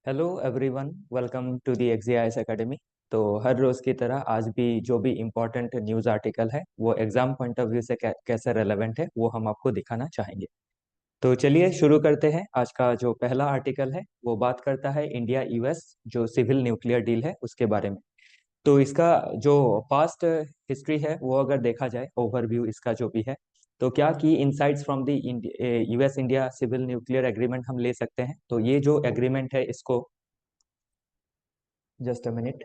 Hello everyone, welcome to the XIS academy. तो हर रोज की तरह आज भी जो भी इम्पोर्टेंट न्यूज़ आर्टिकल है वो एग्जाम पॉइंट ऑफ व्यू से कैसे रेलेवेंट है वो हम आपको दिखाना चाहेंगे। तो चलिए शुरू करते हैं। आज का जो पहला आर्टिकल है वो बात करता है इंडिया यूएस जो सिविल न्यूक्लियर डील है उसके बारे में। तो इसका जो पास्ट हिस्ट्री है वो अगर देखा जाए, ओवरव्यू इसका जो भी है, तो क्या की insights from the US India civil nuclear agreement हम ले सकते हैं। तो ये जो एग्रीमेंट है इसको, जस्ट अ मिनट।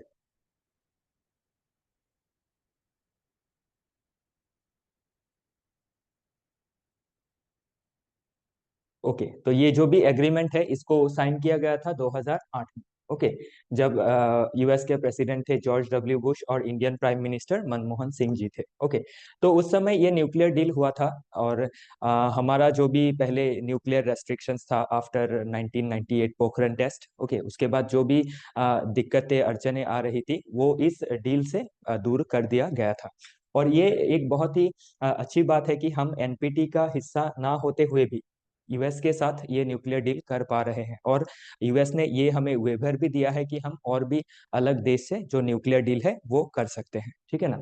ओके, तो ये जो भी एग्रीमेंट है इसको साइन किया गया था 2008 में। ओके, जब यूएस के प्रेसिडेंट थे जॉर्ज डब्ल्यू बुश और Indian prime minister Manmohan Singh ji थे। ओके, तो उस समय ये न्यूक्लियर डील हुआ था। और हमारा जो भी पहले न्यूक्लियर रेस्ट्रिक्शंस था आफ्टर 1998 पोखरण टेस्ट, ओके, उसके बाद जो भी दिक्कतें अड़चने आ रही थी वो इस डील से दूर कर दिया गया था। और ये एक बहुत ही अच्छी बात है कि हम एनपीटी का हिस्सा ना होते हुए भी यूएस के साथ ये न्यूक्लियर डील कर पा रहे हैं। और यूएस ने ये हमें वेवर भी दिया है कि हम और भी अलग देश से जो न्यूक्लियर डील है वो कर सकते हैं। ठीक है ना।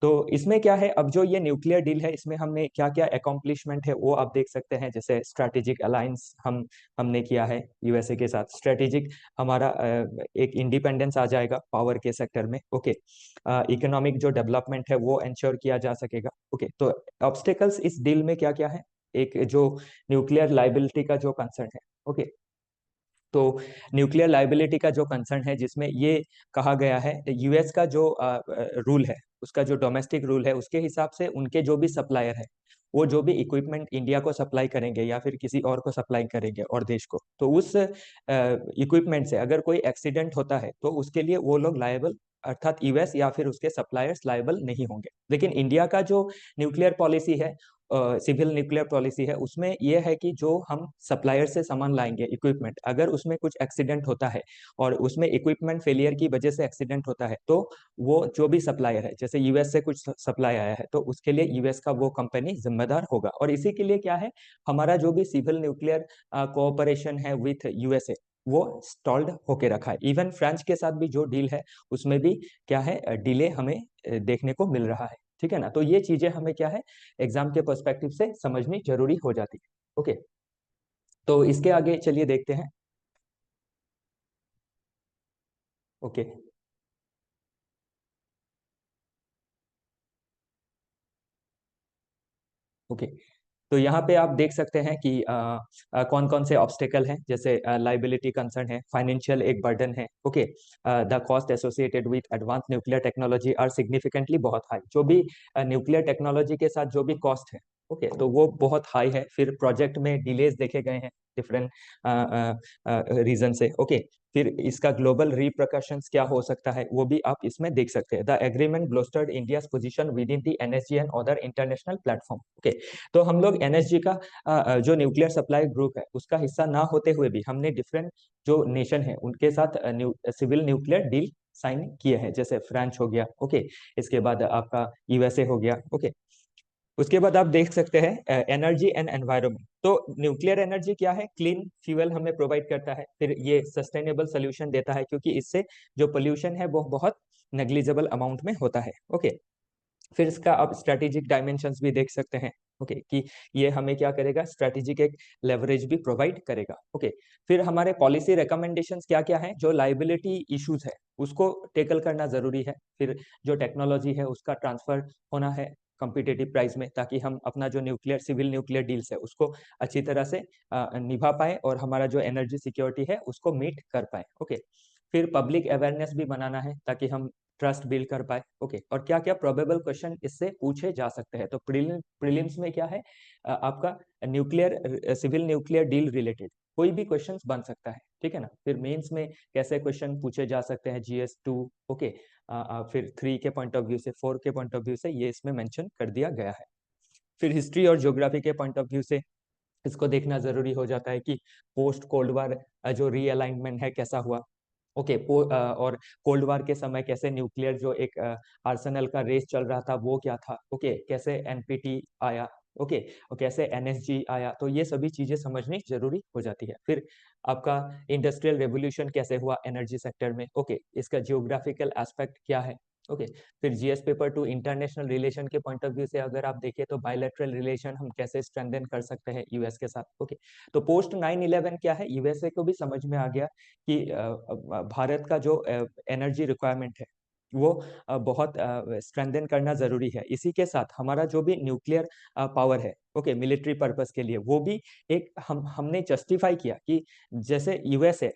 तो इसमें क्या है, अब जो ये न्यूक्लियर डील है इसमें हमें क्या क्या अकॉम्प्लिशमेंट है वो आप देख सकते हैं। जैसे स्ट्रैटेजिक अलायंस हमने किया है यूएसए के साथ। स्ट्रैटेजिक हमारा एक इंडिपेंडेंस आ जाएगा पावर के सेक्टर में। ओके, इकोनॉमिक जो डेवलपमेंट है वो इंश्योर किया जा सकेगा। ओके, तो ऑब्स्टेकल्स इस डील में क्या क्या है। एक जो न्यूक्लियर लाइबिलिटी का जो कंसर्न है। ओके, तो न्यूक्लियर लाइबिलिटी का जो कंसर्न है जिसमें ये कहा गया है यूएस का जो रूल है, उसका जो डोमेस्टिक रूल है उसके हिसाब से उनके जो भी सप्लायर है वो जो भी इक्विपमेंट इंडिया को सप्लाई करेंगे या फिर किसी और को सप्लाई करेंगे और देश को, तो उस इक्विपमेंट से अगर कोई एक्सीडेंट होता है तो उसके लिए वो लोग लायबल, अर्थात यूएस या फिर उसके सप्लायर्स लायबल नहीं होंगे। लेकिन इंडिया का जो न्यूक्लियर पॉलिसी है, सिविल न्यूक्लियर पॉलिसी है, उसमें यह है कि जो हम सप्लायर से सामान लाएंगे इक्विपमेंट, अगर उसमें कुछ एक्सीडेंट होता है और उसमें इक्विपमेंट फेलियर की वजह से एक्सीडेंट होता है तो वो जो भी सप्लायर है, जैसे यूएस से कुछ सप्लाई आया है तो उसके लिए यूएस का वो कंपनी जिम्मेदार होगा। और इसी के लिए क्या है, हमारा जो भी सिविल न्यूक्लियर कोऑपरेशन है विथ यूएसए वो स्टॉल्ड होके रखा है। इवन फ्रांस के साथ भी जो डील है उसमें भी क्या है, डिले हमें देखने को मिल रहा है। ठीक है ना। तो ये चीजें हमें क्या है, एग्जाम के पर्सपेक्टिव से समझनी जरूरी हो जाती है। ओके, तो इसके आगे चलिए देखते हैं। ओके। ओके, तो यहाँ पे आप देख सकते हैं कि कौन कौन से ऑब्स्टेकल हैं। जैसे लाइबिलिटी कंसर्न है, फाइनेंशियल एक बर्डन है। Okay, the cost associated with advance nuclear technology are significantly बहुत हाई। जो भी न्यूक्लियर टेक्नोलॉजी के साथ जो भी कॉस्ट है, ओके, तो वो बहुत हाई है। फिर प्रोजेक्ट में डिलेज देखे गए हैं डिफरेंट रीजन से। ओके, फिर इसका ग्लोबल रिप्रकशंस क्या हो सकता है वो भी आप इसमें देख सकते हैं। The agreement bolstered India's position within the NSG and other international platform. Okay, तो हम लोग एनएसजी का जो न्यूक्लियर सप्लाई ग्रुप है उसका हिस्सा ना होते हुए भी हमने डिफरेंट जो नेशन है उनके साथ सिविल न्यूक्लियर डील साइन किए हैं। जैसे फ्रांस हो गया, ओके, इसके बाद आपका यूएसए हो गया। ओके, उसके बाद आप देख सकते हैं एनर्जी एंड एनवायरनमेंट। तो न्यूक्लियर एनर्जी क्या है, क्लीन फ्यूल हमें प्रोवाइड करता है। फिर ये सस्टेनेबल सोल्यूशन देता है क्योंकि इससे जो पोल्यूशन है वो बहुत नेग्लिजिबल अमाउंट में होता है। ओके, फिर इसका आप स्ट्रेटेजिक डायमेंशंस भी देख सकते हैं। ओके, कि ये हमें क्या करेगा, स्ट्रेटेजिक एक लेवरेज भी प्रोवाइड करेगा। ओके, फिर हमारे पॉलिसी रिकमेंडेशंस क्या क्या है। जो लाइबिलिटी इश्यूज है उसको टेकल करना जरूरी है। फिर जो टेक्नोलॉजी है उसका ट्रांसफर होना है कम्पिटेटिव प्राइस में, ताकि हम अपना जो न्यूक्लियर सिविल न्यूक्लियर डील्स है उसको अच्छी तरह से निभा पाए और हमारा जो एनर्जी सिक्योरिटी है उसको मीट कर पाए। ओके, फिर पब्लिक अवेयरनेस भी बनाना है ताकि हम ट्रस्ट बिल्ड कर पाए। ओके, और क्या क्या प्रोबेबल क्वेश्चन इससे पूछे जा सकते हैं। तो प्रीलिम्स में क्या है, आपका nuclear civil nuclear deal related कोई भी क्वेश्चंस बन सकता है। ठीक है ना। फिर मेंस में कैसे क्वेश्चन पूछे जा सकते हैं, जीएस 2। ओके, फिर 3 के पॉइंट ऑफ व्यू से, 4 के पॉइंट ऑफ व्यू से ये इसमें मेंशन कर दिया गया है। फिर हिस्ट्री और ज्योग्राफी के पॉइंट ऑफ व्यू से इसको देखना जरूरी हो जाता है कि पोस्ट कोल्ड वार जो रीअलाइनमेंट है कैसा हुआ। ओके, और कोल्ड वार के समय कैसे न्यूक्लियर जो एक आर्सेनल का रेस चल रहा था वो क्या था। ओके, कैसे एनपीटी आया। ओके, और कैसे एनएसजी आया, तो ये सभी चीजें समझनी जरूरी हो जाती है। फिर आपका इंडस्ट्रियल रेवोल्यूशन कैसे हुआ एनर्जी सेक्टर में, ओके, इसका जियोग्राफिकल एस्पेक्ट क्या है, ओके। फिर जीएस पेपर 2 इंटरनेशनल रिलेशन के पॉइंट ऑफ व्यू से अगर आप देखें तो बायलैटरल रिलेशन हम कैसे स्ट्रेंथन कर सकते हैं यूएस के साथ, ओके। तो पोस्ट 9/11 क्या है, यूएसए को भी समझ में आ गया कि भारत का जो एनर्जी रिक्वायरमेंट है वो बहुत स्ट्रेंथन करना जरूरी है। इसी के साथ हमारा जो भी न्यूक्लियर पावर है, ओके, मिलिट्री पर्पस के लिए, वो भी एक हमने जस्टिफाई किया कि जैसे यूएस है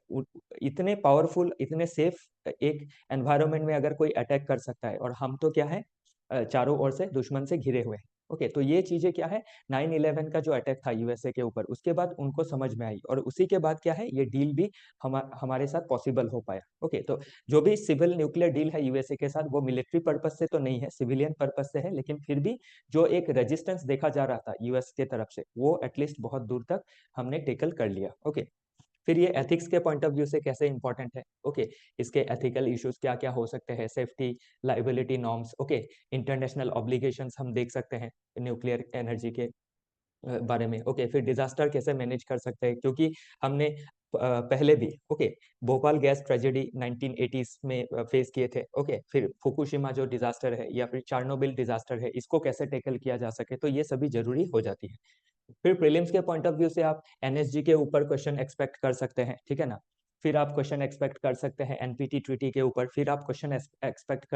इतने पावरफुल, इतने सेफ एक एनवायरनमेंट में अगर कोई अटैक कर सकता है, और हम तो क्या है चारों ओर से दुश्मन से घिरे हुए हैं, ओके। तो ये चीजें क्या है, 9/11 का जो अटैक था यूएसए के ऊपर, उसके बाद उनको समझ में आई, और उसी के बाद क्या है, ये डील भी हमारे साथ पॉसिबल हो पाया, ओके। तो जो भी सिविल न्यूक्लियर डील है यूएसए के साथ, वो मिलिट्री पर्पस से तो नहीं है, सिविलियन पर्पस से है, लेकिन फिर भी जो एक रेजिस्टेंस देखा जा रहा था यूएस के तरफ से, वो एटलीस्ट बहुत दूर तक हमने टेकल कर लिया, ओके। फिर ये एथिक्स के पॉइंट ऑफ व्यू से कैसे इंपॉर्टेंट है, ओके। इसके एथिकल इश्यूज क्या क्या हो सकते हैं, safety, liability norms, okay, international obligations हम देख सकते हैं न्यूक्लियर एनर्जी के बारे में, ओके। फिर डिजास्टर कैसे मैनेज कर सकते हैं, क्योंकि हमने पहले भी, okay, Bhopal gas tragedy 1980s में फेस किए थे, ओके। फिर फुकुशिमा जो डिजास्टर है, या फिर चार्नोबिल डिजास्टर है, इसको कैसे टैकल किया जा सके, तो ये सभी जरूरी हो जाती है। फिर प्रीलिम्स के पॉइंट ऑफ व्यू से आप एनएसजी के ऊपर क्वेश्चन एक्सपेक्ट कर सकते हैं, ठीक है ना। फिर आप क्वेश्चन एक्सपेक्ट कर सकते हैं एनपीटी ट्रीटी के ऊपर, फिर आप क्वेश्चन एक्सपेक्ट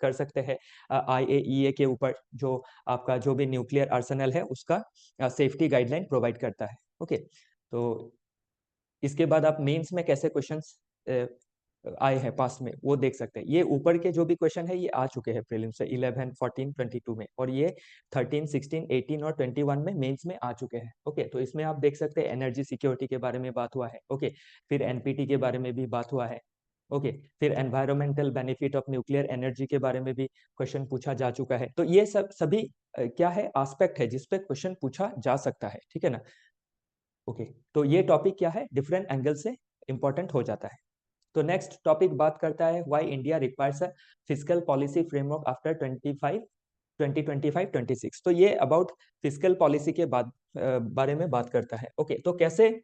कर सकते हैं आईएईए के ऊपर, जो आपका जो भी न्यूक्लियर आर्सेनल है उसका सेफ्टी गाइडलाइन प्रोवाइड करता है, ओके। तो इसके बाद आप मेंस में कैसे क्वेश्चंस आए हैं पास्ट में, वो देख सकते हैं। ये ऊपर के जो भी क्वेश्चन है ये आ चुके हैं प्रीलिम्स से 11, 14, 22 में, और ये 13, 16, 18 और 21 में मेंस में आ चुके हैं, ओके। तो इसमें आप देख सकते हैं एनर्जी सिक्योरिटी के बारे में बात हुआ है, ओके। फिर एनपीटी के बारे में भी बात हुआ है, ओके। फिर environmental benefit of nuclear energy के बारे में भी क्वेश्चन पूछा जा चुका है। तो ये सब सभी क्या है, एस्पेक्ट है जिसपे क्वेश्चन पूछा जा सकता है, ठीक है ना। ओके, तो ये टॉपिक क्या है, डिफरेंट एंगल से इंपॉर्टेंट हो जाता है। तो नेक्स्ट टॉपिक बात करता है why India requires a fiscal policy framework after 2025-26। तो ये अबाउट फिस्कल पॉलिसी के बाद बारे में बात करता है, ओके। तो कैसे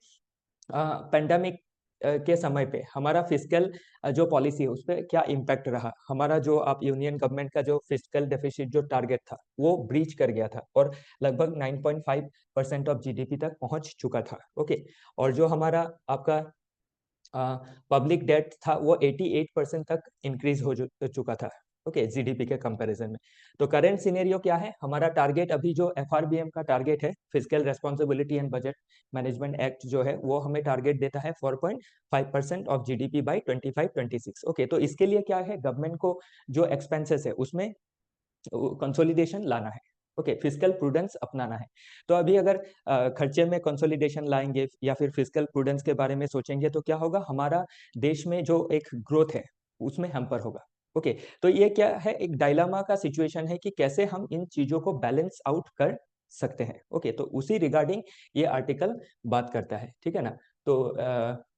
पेंडेमिक के समय पे हमारा फिस्कल जो पॉलिसी है उस पर क्या इम्पैक्ट रहा, हमारा जो आप यूनियन गवर्नमेंट का जो फिस्कल डेफिसिट जो टारगेट था वो ब्रीच कर गया था, और लगभग 9.5% ऑफ जीडीपी तक पहुंच चुका था, ओके। और जो हमारा आपका पब्लिक डेट था वो 88% तक इंक्रीज हो चुका था, ओके, जीडीपी के कंपैरिजन में। तो करंट सिनेरियो क्या है, हमारा टारगेट अभी जो एफआरबीएम का टारगेट है, physical responsibility and budget management act जो है, वो हमें टारगेट देता है 4.5% ऑफ जीडीपी बाय 25-26, ओके। तो इसके लिए क्या है, गवर्नमेंट को जो एक्सपेंसेस है उसमें कंसोलिडेशन लाना है, ओके, फिजिकल प्रूडेंस अपनाना है। तो अभी अगर खर्चे में कंसोलिडेशन लाएंगे या फिर फिजिकल प्रूडेंस के बारे में सोचेंगे, तो क्या होगा, हमारा देश में जो एक ग्रोथ है उसमें हैम्पर होगा, ओके। तो ये क्या है, एक डायलामा का सिचुएशन है कि कैसे हम इन चीजों को बैलेंस आउट कर सकते हैं, ओके। तो उसी रिगार्डिंग ये आर्टिकल बात करता है, ठीक है ना। तो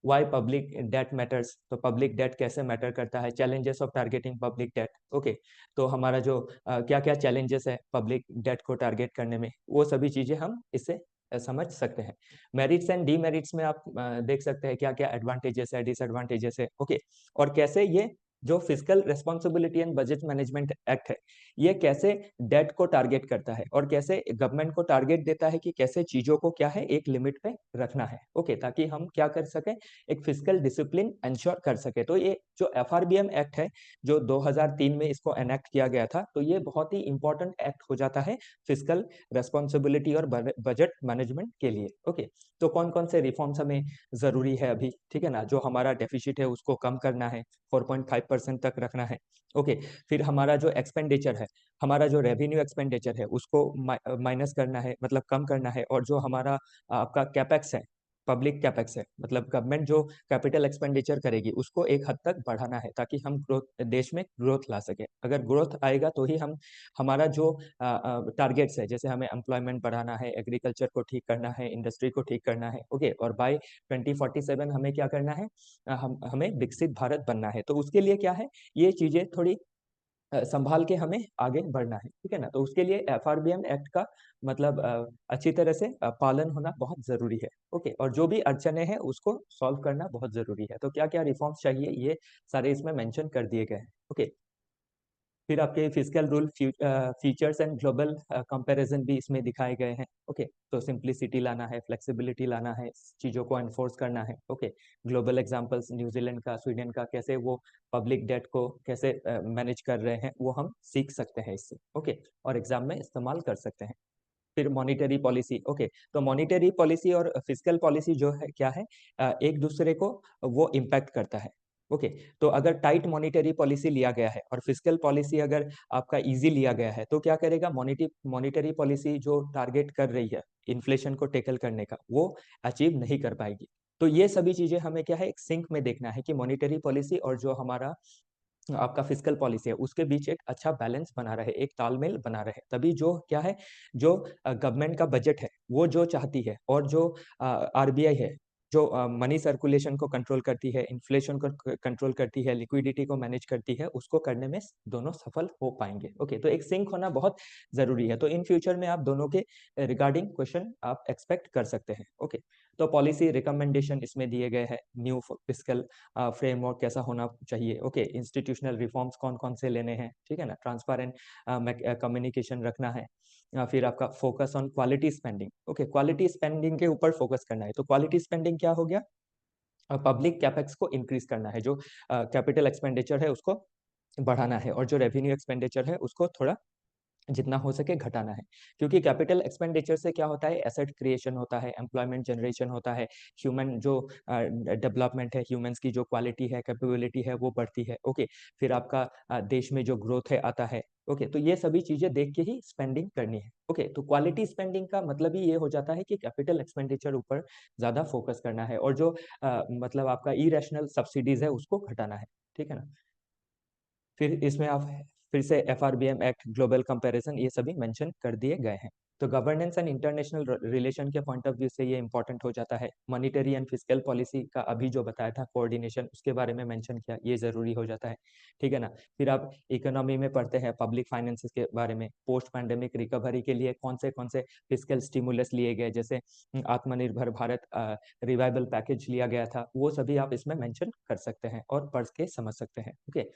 वाई पब्लिक डेट मैटर्स, तो पब्लिक डेट कैसे मैटर करता है, challenges of targeting public debt, okay. तो हमारा जो क्या क्या चैलेंजेस है पब्लिक डेट को टारगेट करने में, वो सभी चीजें हम इससे समझ सकते हैं। मेरिट्स एंड डीमेरिट्स में आप देख सकते हैं क्या क्या एडवांटेजेस है, डिसएडवांटेजेस है, ओके। और कैसे ये जो physical responsibility and budget management act है, ये कैसे डेट को टारगेट करता है, और कैसे गवर्नमेंट को टारगेट देता है कि कैसे चीजों को क्या है एक लिमिट पे रखना है, ओके, ताकि हम क्या कर सके, एक फिजिकल डिसिप्लिन इंश्योर कर सके। तो ये जो एफआरबीएम एक्ट है जो 2003 में इसको एनेक्ट किया गया था, तो ये बहुत ही इंपॉर्टेंट एक्ट हो जाता है फिजिकल रेस्पॉन्सिबिलिटी और बजट मैनेजमेंट के लिए, ओके। तो कौन कौन से रिफॉर्म्स हमें जरूरी है अभी, ठीक है ना, जो हमारा डेफिसिट है उसको कम करना है, 4.5% तक रखना है, ओके। फिर हमारा जो एक्सपेंडिचर है, हमारा जो रेवेन्यू एक्सपेंडिचर है उसको माइनस करना है, मतलब कम करना है, और जो हमारा आपका कैपेक्स है, पब्लिक कैपेक्स है, मतलब गवर्नमेंट जो कैपिटल एक्सपेंडिचर करेगी उसको एक हद तक बढ़ाना है, ताकि हम ग्रोथ, देश में ग्रोथ ला सके। अगर ग्रोथ आएगा तो ही हम हमारा जो टारगेट्स है, जैसे हमें एम्प्लॉयमेंट बढ़ाना है, एग्रीकल्चर को ठीक करना है, इंडस्ट्री को ठीक करना है, ओके। और बाय 2047 हमें क्या करना है, हमें विकसित भारत बनना है। तो उसके लिए क्या है, ये चीजें थोड़ी संभाल के हमें आगे बढ़ना है, ठीक है ना। तो उसके लिए एफआरबीएम एक्ट का मतलब अच्छी तरह से पालन होना बहुत जरूरी है। ओके, और जो भी अड़चने हैं उसको सॉल्व करना बहुत जरूरी है। तो क्या क्या रिफॉर्म्स चाहिए ये सारे इसमें मेंशन कर दिए गए हैं। ओके, फिर आपके physical rule features and global comparison भी इसमें दिखाए गए हैं। ओके, तो सिंप्लिसिटी लाना है, फ्लेक्सिबिलिटी लाना है, चीज़ों को एनफोर्स करना है। ओके, ग्लोबल एग्जांपल्स न्यूजीलैंड का, स्वीडन का, कैसे वो पब्लिक डेट को कैसे मैनेज कर रहे हैं वो हम सीख सकते हैं इससे। ओके, और एग्जाम में इस्तेमाल कर सकते हैं। फिर मॉनिटरी पॉलिसी। ओके, तो मॉनिटरी पॉलिसी और फिजिकल पॉलिसी जो है क्या है, एक दूसरे को वो इम्पैक्ट करता है। ओके, तो अगर टाइट मॉनिटरी पॉलिसी लिया गया है और फिजिकल पॉलिसी अगर आपका इजी लिया गया है तो क्या करेगा, मॉनिटरी पॉलिसी जो टारगेट कर रही है इन्फ्लेशन को टेकल करने का वो अचीव नहीं कर पाएगी। तो ये सभी चीजें हमें क्या है एक सिंक में देखना है कि मॉनिटरी पॉलिसी और जो हमारा आपका फिजिकल पॉलिसी है उसके बीच एक अच्छा बैलेंस बना रहे, एक तालमेल बना रहे। तभी जो क्या है, जो गवर्नमेंट का बजट है वो जो चाहती है और जो आरबीआई है जो मनी सर्कुलेशन को कंट्रोल करती है, इन्फ्लेशन को कंट्रोल करती है, लिक्विडिटी को मैनेज करती है, उसको करने में दोनों सफल हो पाएंगे। ओके, तो एक सिंक होना बहुत जरूरी है। तो इन फ्यूचर में आप दोनों के रिगार्डिंग क्वेश्चन आप एक्सपेक्ट कर सकते हैं। ओके, तो पॉलिसी रिकमेंडेशन इसमें दिए गए हैं, न्यू फिजिकल फ्रेमवर्क कैसा होना चाहिए। ओके, इंस्टीट्यूशनल रिफॉर्म्स कौन कौन से लेने हैं, ठीक है ना, ट्रांसपेरेंट कम्युनिकेशन रखना है। फिर आपका focus on quality spending. Okay, quality spending के ऊपर फोकस करना है। तो क्वालिटी स्पेंडिंग क्या हो गया, पब्लिक कैपेक्स को इंक्रीज करना है, जो कैपिटल एक्सपेंडिचर है उसको बढ़ाना है और जो रेवेन्यू एक्सपेंडिचर है उसको थोड़ा जितना हो सके घटाना है। क्योंकि कैपिटल एक्सपेंडिचर से क्या होता है, एसेट क्रिएशन होता है, एम्प्लॉयमेंट जनरेशन होता है, ह्यूमन जो डेवलपमेंट है, ह्यूमंस की जो क्वालिटी है, कैपेबिलिटी है वो बढ़ती है। ओके, फिर आपका देश में जो ग्रोथ है आता है। ओके, तो ये सभी चीजें देख के ही स्पेंडिंग करनी है। ओके, तो क्वालिटी स्पेंडिंग का मतलब ही ये हो जाता है कि कैपिटल एक्सपेंडिचर ऊपर ज्यादा फोकस करना है और जो मतलब आपका इरेशनल सब्सिडीज है उसको घटाना है, ठीक है ना। फिर इसमें आप फिर से एफआरबीएम एक्ट, ग्लोबल कंपैरिजन, ये सभी मेंशन कर दिए गए हैं। तो गवर्नेंस एंड इंटरनेशनल रिलेशन के पॉइंट ऑफ व्यू से ये इंपॉर्टेंट हो जाता है। मॉनिटरी एंड फिजिकल पॉलिसी का अभी जो बताया था कोऑर्डिनेशन, उसके बारे में मेंशन किया, ये जरूरी हो जाता है, ठीक है ना। फिर आप इकोनॉमी में पढ़ते हैं पब्लिक फाइनेंसेस के बारे में, पोस्ट पैंडेमिक रिकवरी के लिए कौन से फिजिकल स्टिमुलस लिए गए, जैसे आत्मनिर्भर भारत रिवाइवल पैकेज लिया गया था, वो सभी आप इसमें मेंशन कर सकते हैं और पढ़ के समझ सकते हैं। ओके,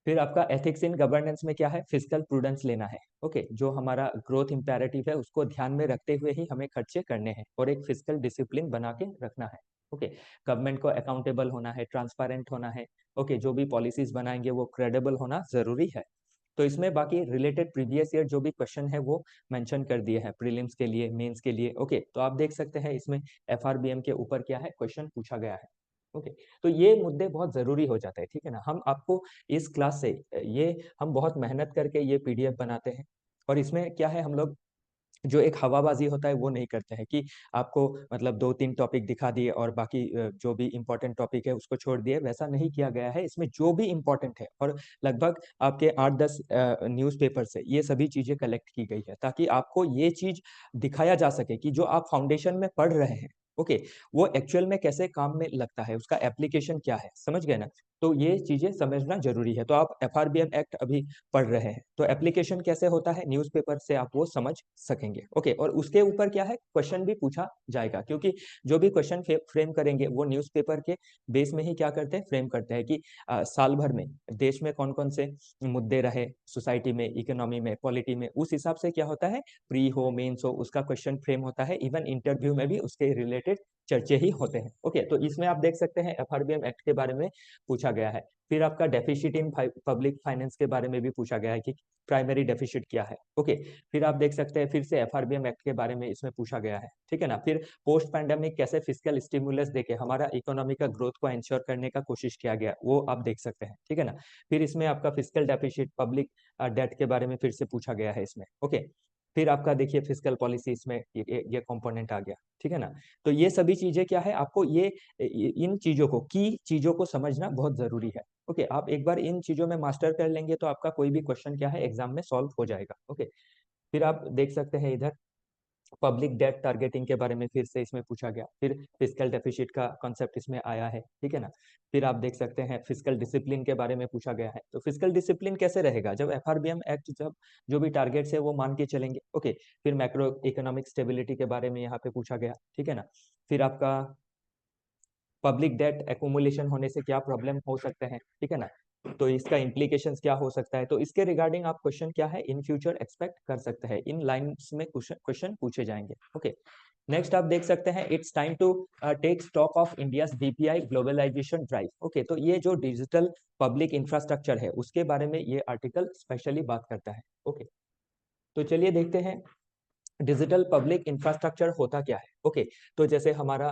फिर आपका एथिक्स इन गवर्नेंस में क्या है, फिजिकल प्रूडेंस लेना है। ओके, जो हमारा ग्रोथ इंपैरेटिव है उसको ध्यान में रखते हुए ही हमें खर्चे करने हैं और एक फिजिकल डिसिप्लिन बना के रखना है। ओके, गवर्नमेंट को अकाउंटेबल होना है, ट्रांसपेरेंट होना है। ओके, जो भी पॉलिसीज बनाएंगे वो क्रेडिबल होना जरूरी है। तो इसमें बाकी रिलेटेड प्रीवियस ईयर जो भी क्वेश्चन है वो मेंशन कर दिए हैं, प्रीलिम्स के लिए, मेंस के लिए। ओके, तो आप देख सकते हैं इसमें एफआरबीएम के ऊपर क्या है क्वेश्चन पूछा गया है। ओके, तो ये मुद्दे बहुत जरूरी हो जाते हैं, ठीक है ना। हम आपको इस क्लास से ये हम बहुत मेहनत करके ये पीडीएफ बनाते हैं और इसमें क्या है, हम लोग जो एक हवाबाजी होता है वो नहीं करते हैं कि आपको मतलब 2-3 टॉपिक दिखा दिए और बाकी जो भी इम्पोर्टेंट टॉपिक है उसको छोड़ दिए, वैसा नहीं किया गया है। इसमें जो भी इम्पोर्टेंट है और लगभग आपके 8-10 न्यूज़पेपर से ये सभी चीजें कलेक्ट की गई है ताकि आपको ये चीज दिखाया जा सके कि जो आप फाउंडेशन में पढ़ रहे हैं, ओके, वो एक्चुअल में कैसे काम में लगता है, उसका एप्लीकेशन क्या है, समझ गए ना। तो ये चीजें समझना जरूरी है। तो आप एफआरबीएम एक्ट अभी पढ़ रहे हैं तो एप्लीकेशन कैसे होता है न्यूज़पेपर से आप वो समझ सकेंगे। ओके, और उसके ऊपर क्या है क्वेश्चन भी पूछा जाएगा, क्योंकि जो भी क्वेश्चन फ्रेम करेंगे वो न्यूज़पेपर के बेस में ही क्या करते हैं, फ्रेम करते हैं कि साल भर में देश में कौन कौन से मुद्दे रहे, सोसाइटी में, इकोनॉमी में, पॉलिटी में, उस हिसाब से क्या होता है, प्री हो मेंस हो उसका क्वेश्चन फ्रेम होता है। इवन इंटरव्यू में भी उसके रिलेटेड चर्चे ही होते हैं। ओके, तो इसमें आप देख सकते हैं एफआरबीएम एक्ट के बारे में पूछा गया है। फिर आपका डेफिसिट इन पब्लिक फाइनेंस के बारे में भी पूछा गया है कि प्राइमरी डेफिसिट क्या है। ओके, फिर आप देख सकते हैं फिर से एफआरबीएम एक्ट के बारे में इसमें पूछा गया है, ठीक है ना। फिर पोस्ट पैंडेमिक कैसे फिजिकल स्टिमुलस देके हमारा इकोनॉमी का ग्रोथ को इंश्योर करने का कोशिश किया गया, वो आप देख सकते हैं, ठीक है ना। फिर इसमें आपका फिजिकल डेफिसिट, पब्लिक डेट के बारे में फिर से पूछा गया है इसमें। ओके, फिर आपका देखिए फिजिकल पॉलिसी इसमें ये कंपोनेंट आ गया, ठीक है ना। तो ये सभी चीजें क्या है, आपको ये इन चीजों को, की चीजों को समझना बहुत जरूरी है। ओके, आप एक बार इन चीजों में मास्टर कर लेंगे तो आपका कोई भी क्वेश्चन क्या है एग्जाम में सॉल्व हो जाएगा। ओके, फिर आप देख सकते हैं इधर पब्लिक डेट टारगेटिंग के बारे में फिर से इसमें पूछा गया, फिर फिस्कल डेफिसिट का कॉन्सेप्ट इसमें आया है, ठीक है ना। फिर आप देख सकते हैं फिस्कल डिसिप्लिन के बारे में पूछा गया है। तो फिस्कल डिसिप्लिन कैसे रहेगा, जब एफआरबीएम एक्ट, जब जो भी टारगेट्स है वो मान के चलेंगे, ओके। फिर मैक्रो इकोनॉमिक स्टेबिलिटी के बारे में यहाँ पे पूछा गया, ठीक है ना। फिर आपका पब्लिक डेट एक्यूमुलेशन होने से क्या प्रॉब्लम हो सकते हैं, ठीक है ना, तो इसका इम्प्लीकेशंस क्या हो सकता है, तो इसके रिगार्डिंग आप क्वेश्चन क्या है इन फ्यूचर एक्सपेक्ट कर सकते हैं, इन लाइंस में क्वेश्चन पूछे जाएंगे, ओके। नेक्स्ट आप देख सकते हैं it's time to take stock of India's DPI globalisation drive, okay. तो ये जो डिजिटल पब्लिक इंफ्रास्ट्रक्चर है उसके बारे में ये आर्टिकल स्पेशली बात करता है, ओके। तो चलिए देखते हैं डिजिटल पब्लिक इंफ्रास्ट्रक्चर होता क्या है, ओके। तो जैसे हमारा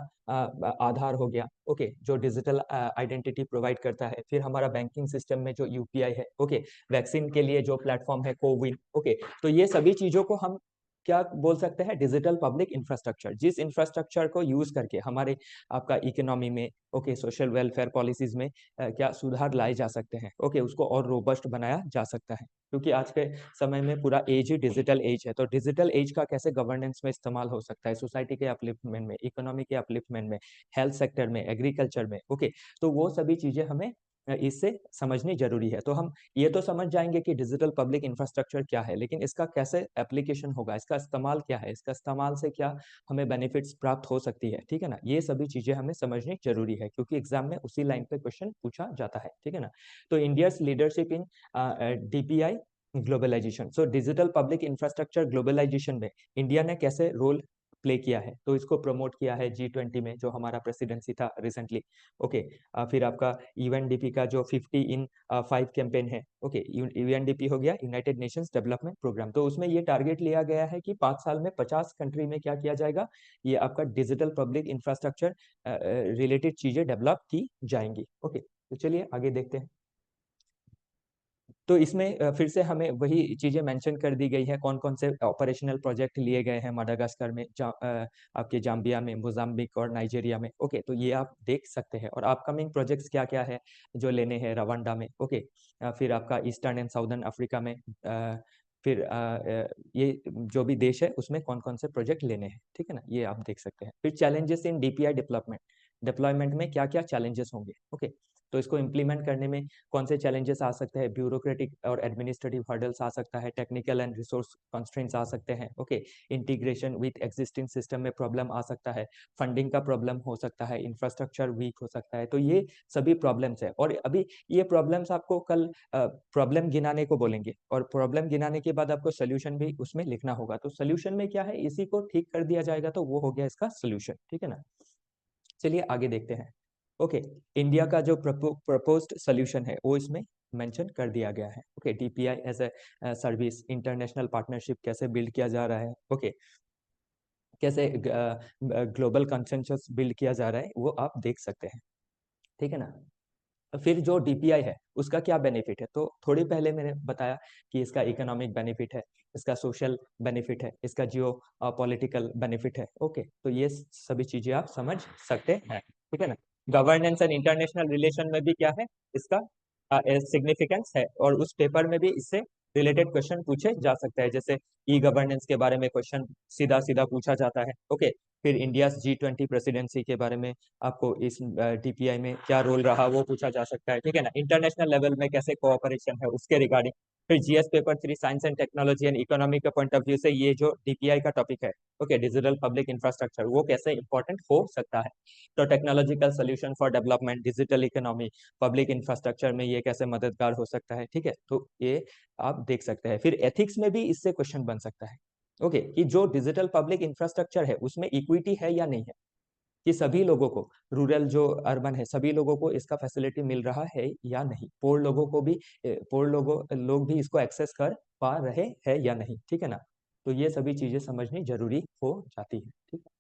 आधार हो गया, ओके, जो डिजिटल आइडेंटिटी प्रोवाइड करता है। फिर हमारा बैंकिंग सिस्टम में जो यूपीआई है, ओके। वैक्सीन के लिए जो प्लेटफॉर्म है कोविन, ओके। तो ये सभी चीजों को हम क्या बोल सकते हैं, डिजिटल पब्लिक इंफ्रास्ट्रक्चर। जिस इंफ्रास्ट्रक्चर को यूज करके हमारे आपका इकोनॉमी में, ओके, सोशल वेलफेयर पॉलिसीज में क्या सुधार लाए जा सकते हैं, ओके, उसको और रोबस्ट बनाया जा सकता है। क्योंकि आज के समय में पूरा एज ही डिजिटल एज है, तो डिजिटल एज का कैसे गवर्नेंस में इस्तेमाल हो सकता है, सोसाइटी के अपलिफ्टमेंट में, इकोनॉमी के अपलिफ्टमेंट में, हेल्थ सेक्टर में, एग्रीकल्चर में, ओके। तो वो सभी चीजें हमें इससे समझनी जरूरी है। तो हम ये तो समझ जाएंगे कि डिजिटल पब्लिक इंफ्रास्ट्रक्चर क्या है, लेकिन इसका कैसे एप्लीकेशन होगा, इसका इस्तेमाल क्या है, इसका इस्तेमाल से क्या हमें बेनिफिट्स प्राप्त हो सकती है, ठीक है ना। ये सभी चीजें हमें समझनी जरूरी है, क्योंकि एग्जाम में उसी लाइन पे क्वेश्चन पूछा जाता है, ठीक है ना। तो India's leadership in DPI globalisation, so digital public infrastructure globalisation में इंडिया ने कैसे रोल प्ले किया है, तो इसको प्रमोट किया है G20 में, जो हमारा प्रेसिडेंसी था रिसेंटली, ओके। फिर आपका यूएनडीपी का जो 50 इन 5 कैंपेन है, ओके। यूएनडीपी हो गया यूनाइटेड नेशंस डेवलपमेंट प्रोग्राम, तो उसमें ये टारगेट लिया गया है कि 5 साल में 50 कंट्री में क्या किया जाएगा, ये आपका डिजिटल पब्लिक इंफ्रास्ट्रक्चर रिलेटेड चीजें डेवलप की जाएंगी, ओके। तो चलिए आगे देखते हैं। तो इसमें फिर से हमें वही चीजें मेंशन कर दी गई है, कौन कौन से ऑपरेशनल प्रोजेक्ट लिए गए हैं मडागास्कर में, आपके जाम्बिया में, मोजाम्बिक और नाइजीरिया में, ओके। तो ये आप देख सकते हैं। और अपकमिंग प्रोजेक्ट्स क्या क्या है जो लेने हैं रवांडा में, ओके। फिर आपका ईस्टर्न एंड साउदर्न अफ्रीका में, फिर ये जो भी देश है उसमें कौन कौन से प्रोजेक्ट लेने हैं, ठीक है ना, ये आप देख सकते हैं। फिर चैलेंजेस इन डीपीआई डिप्लॉयमेंट में क्या क्या चैलेंजेस होंगे, ओके। तो इसको इम्प्लीमेंट करने में कौन से चैलेंजेस आ सकते हैं, ब्यूरोक्रेटिक और एडमिनिस्ट्रेटिव हर्डल्स आ सकता है, टेक्निकल एंड रिसोर्स कंस्ट्रेंट्स आ सकते हैं, okay. Integration with existing system में प्रॉब्लम आ सकता है, फंडिंग का प्रॉब्लम हो सकता है, इंफ्रास्ट्रक्चर वीक हो सकता है। तो ये सभी प्रॉब्लम्स है। और अभी ये प्रॉब्लम्स आपको कल प्रॉब्लम गिनाने को बोलेंगे, और प्रॉब्लम गिनाने के बाद आपको सोल्यूशन भी उसमें लिखना होगा। तो सोल्यूशन में क्या है, इसी को ठीक कर दिया जाएगा, तो वो हो गया इसका सोल्यूशन, ठीक है ना। चलिए आगे देखते हैं, ओके। इंडिया का जो प्रपोज्ड सोल्यूशन है वो इसमें मेंशन कर दिया गया है, okay. DPI as a service, international partnership कैसे बिल्ड किया जा रहा है, ओके। कैसे ग्लोबल कंसेंसस बिल्ड किया जा रहा है वो आप देख सकते हैं, ठीक है ना। फिर जो डीपीआई है उसका क्या बेनिफिट है, तो थोड़ी पहले मैंने बताया कि इसका इकोनॉमिक बेनिफिट है, इसका सोशल बेनिफिट है, इसका जियो पॉलिटिकल बेनिफिट है, ओके। तो ये सभी चीजें आप समझ सकते हैं, ठीक है ना। गवर्नेंस एंड इंटरनेशनल रिलेशन में भी क्या है, इसका सिग्निफिकेंस है, और उस पेपर में भी इससे रिलेटेड क्वेश्चन पूछे जा सकते हैं। जैसे ई गवर्नेंस के बारे में क्वेश्चन सीधा सीधा पूछा जाता है, ओके। फिर इंडिया G20 प्रेसिडेंसी के बारे में आपको इस डीपीआई में क्या रोल रहा वो पूछा जा सकता है, ठीक है ना। इंटरनेशनल लेवल में कैसे कोऑपरेशन है उसके रिगार्डिंग। फिर GS paper 3 science and technology and economy के पॉइंट ऑफ व्यू से ये जो डीपीआई का टॉपिक है, ओके, डिजिटल पब्लिक इंफ्रास्ट्रक्चर, वो कैसे इंपॉर्टेंट हो सकता है। तो technological solution for development, digital economy, public infrastructure में ये कैसे मददगार हो सकता है, ठीक है। तो ये आप देख सकते हैं। फिर एथिक्स में भी इससे क्वेश्चन बन सकता है, ओके, कि जो डिजिटल पब्लिक इंफ्रास्ट्रक्चर है उसमें इक्विटी है या नहीं है, कि सभी लोगों को, रूरल जो अर्बन है सभी लोगों को इसका फैसिलिटी मिल रहा है या नहीं, पोर लोगों को भी, लोग भी इसको एक्सेस कर पा रहे हैं या नहीं, ठीक है ना। तो ये सभी चीजें समझनी जरूरी हो जाती है, ठीक है।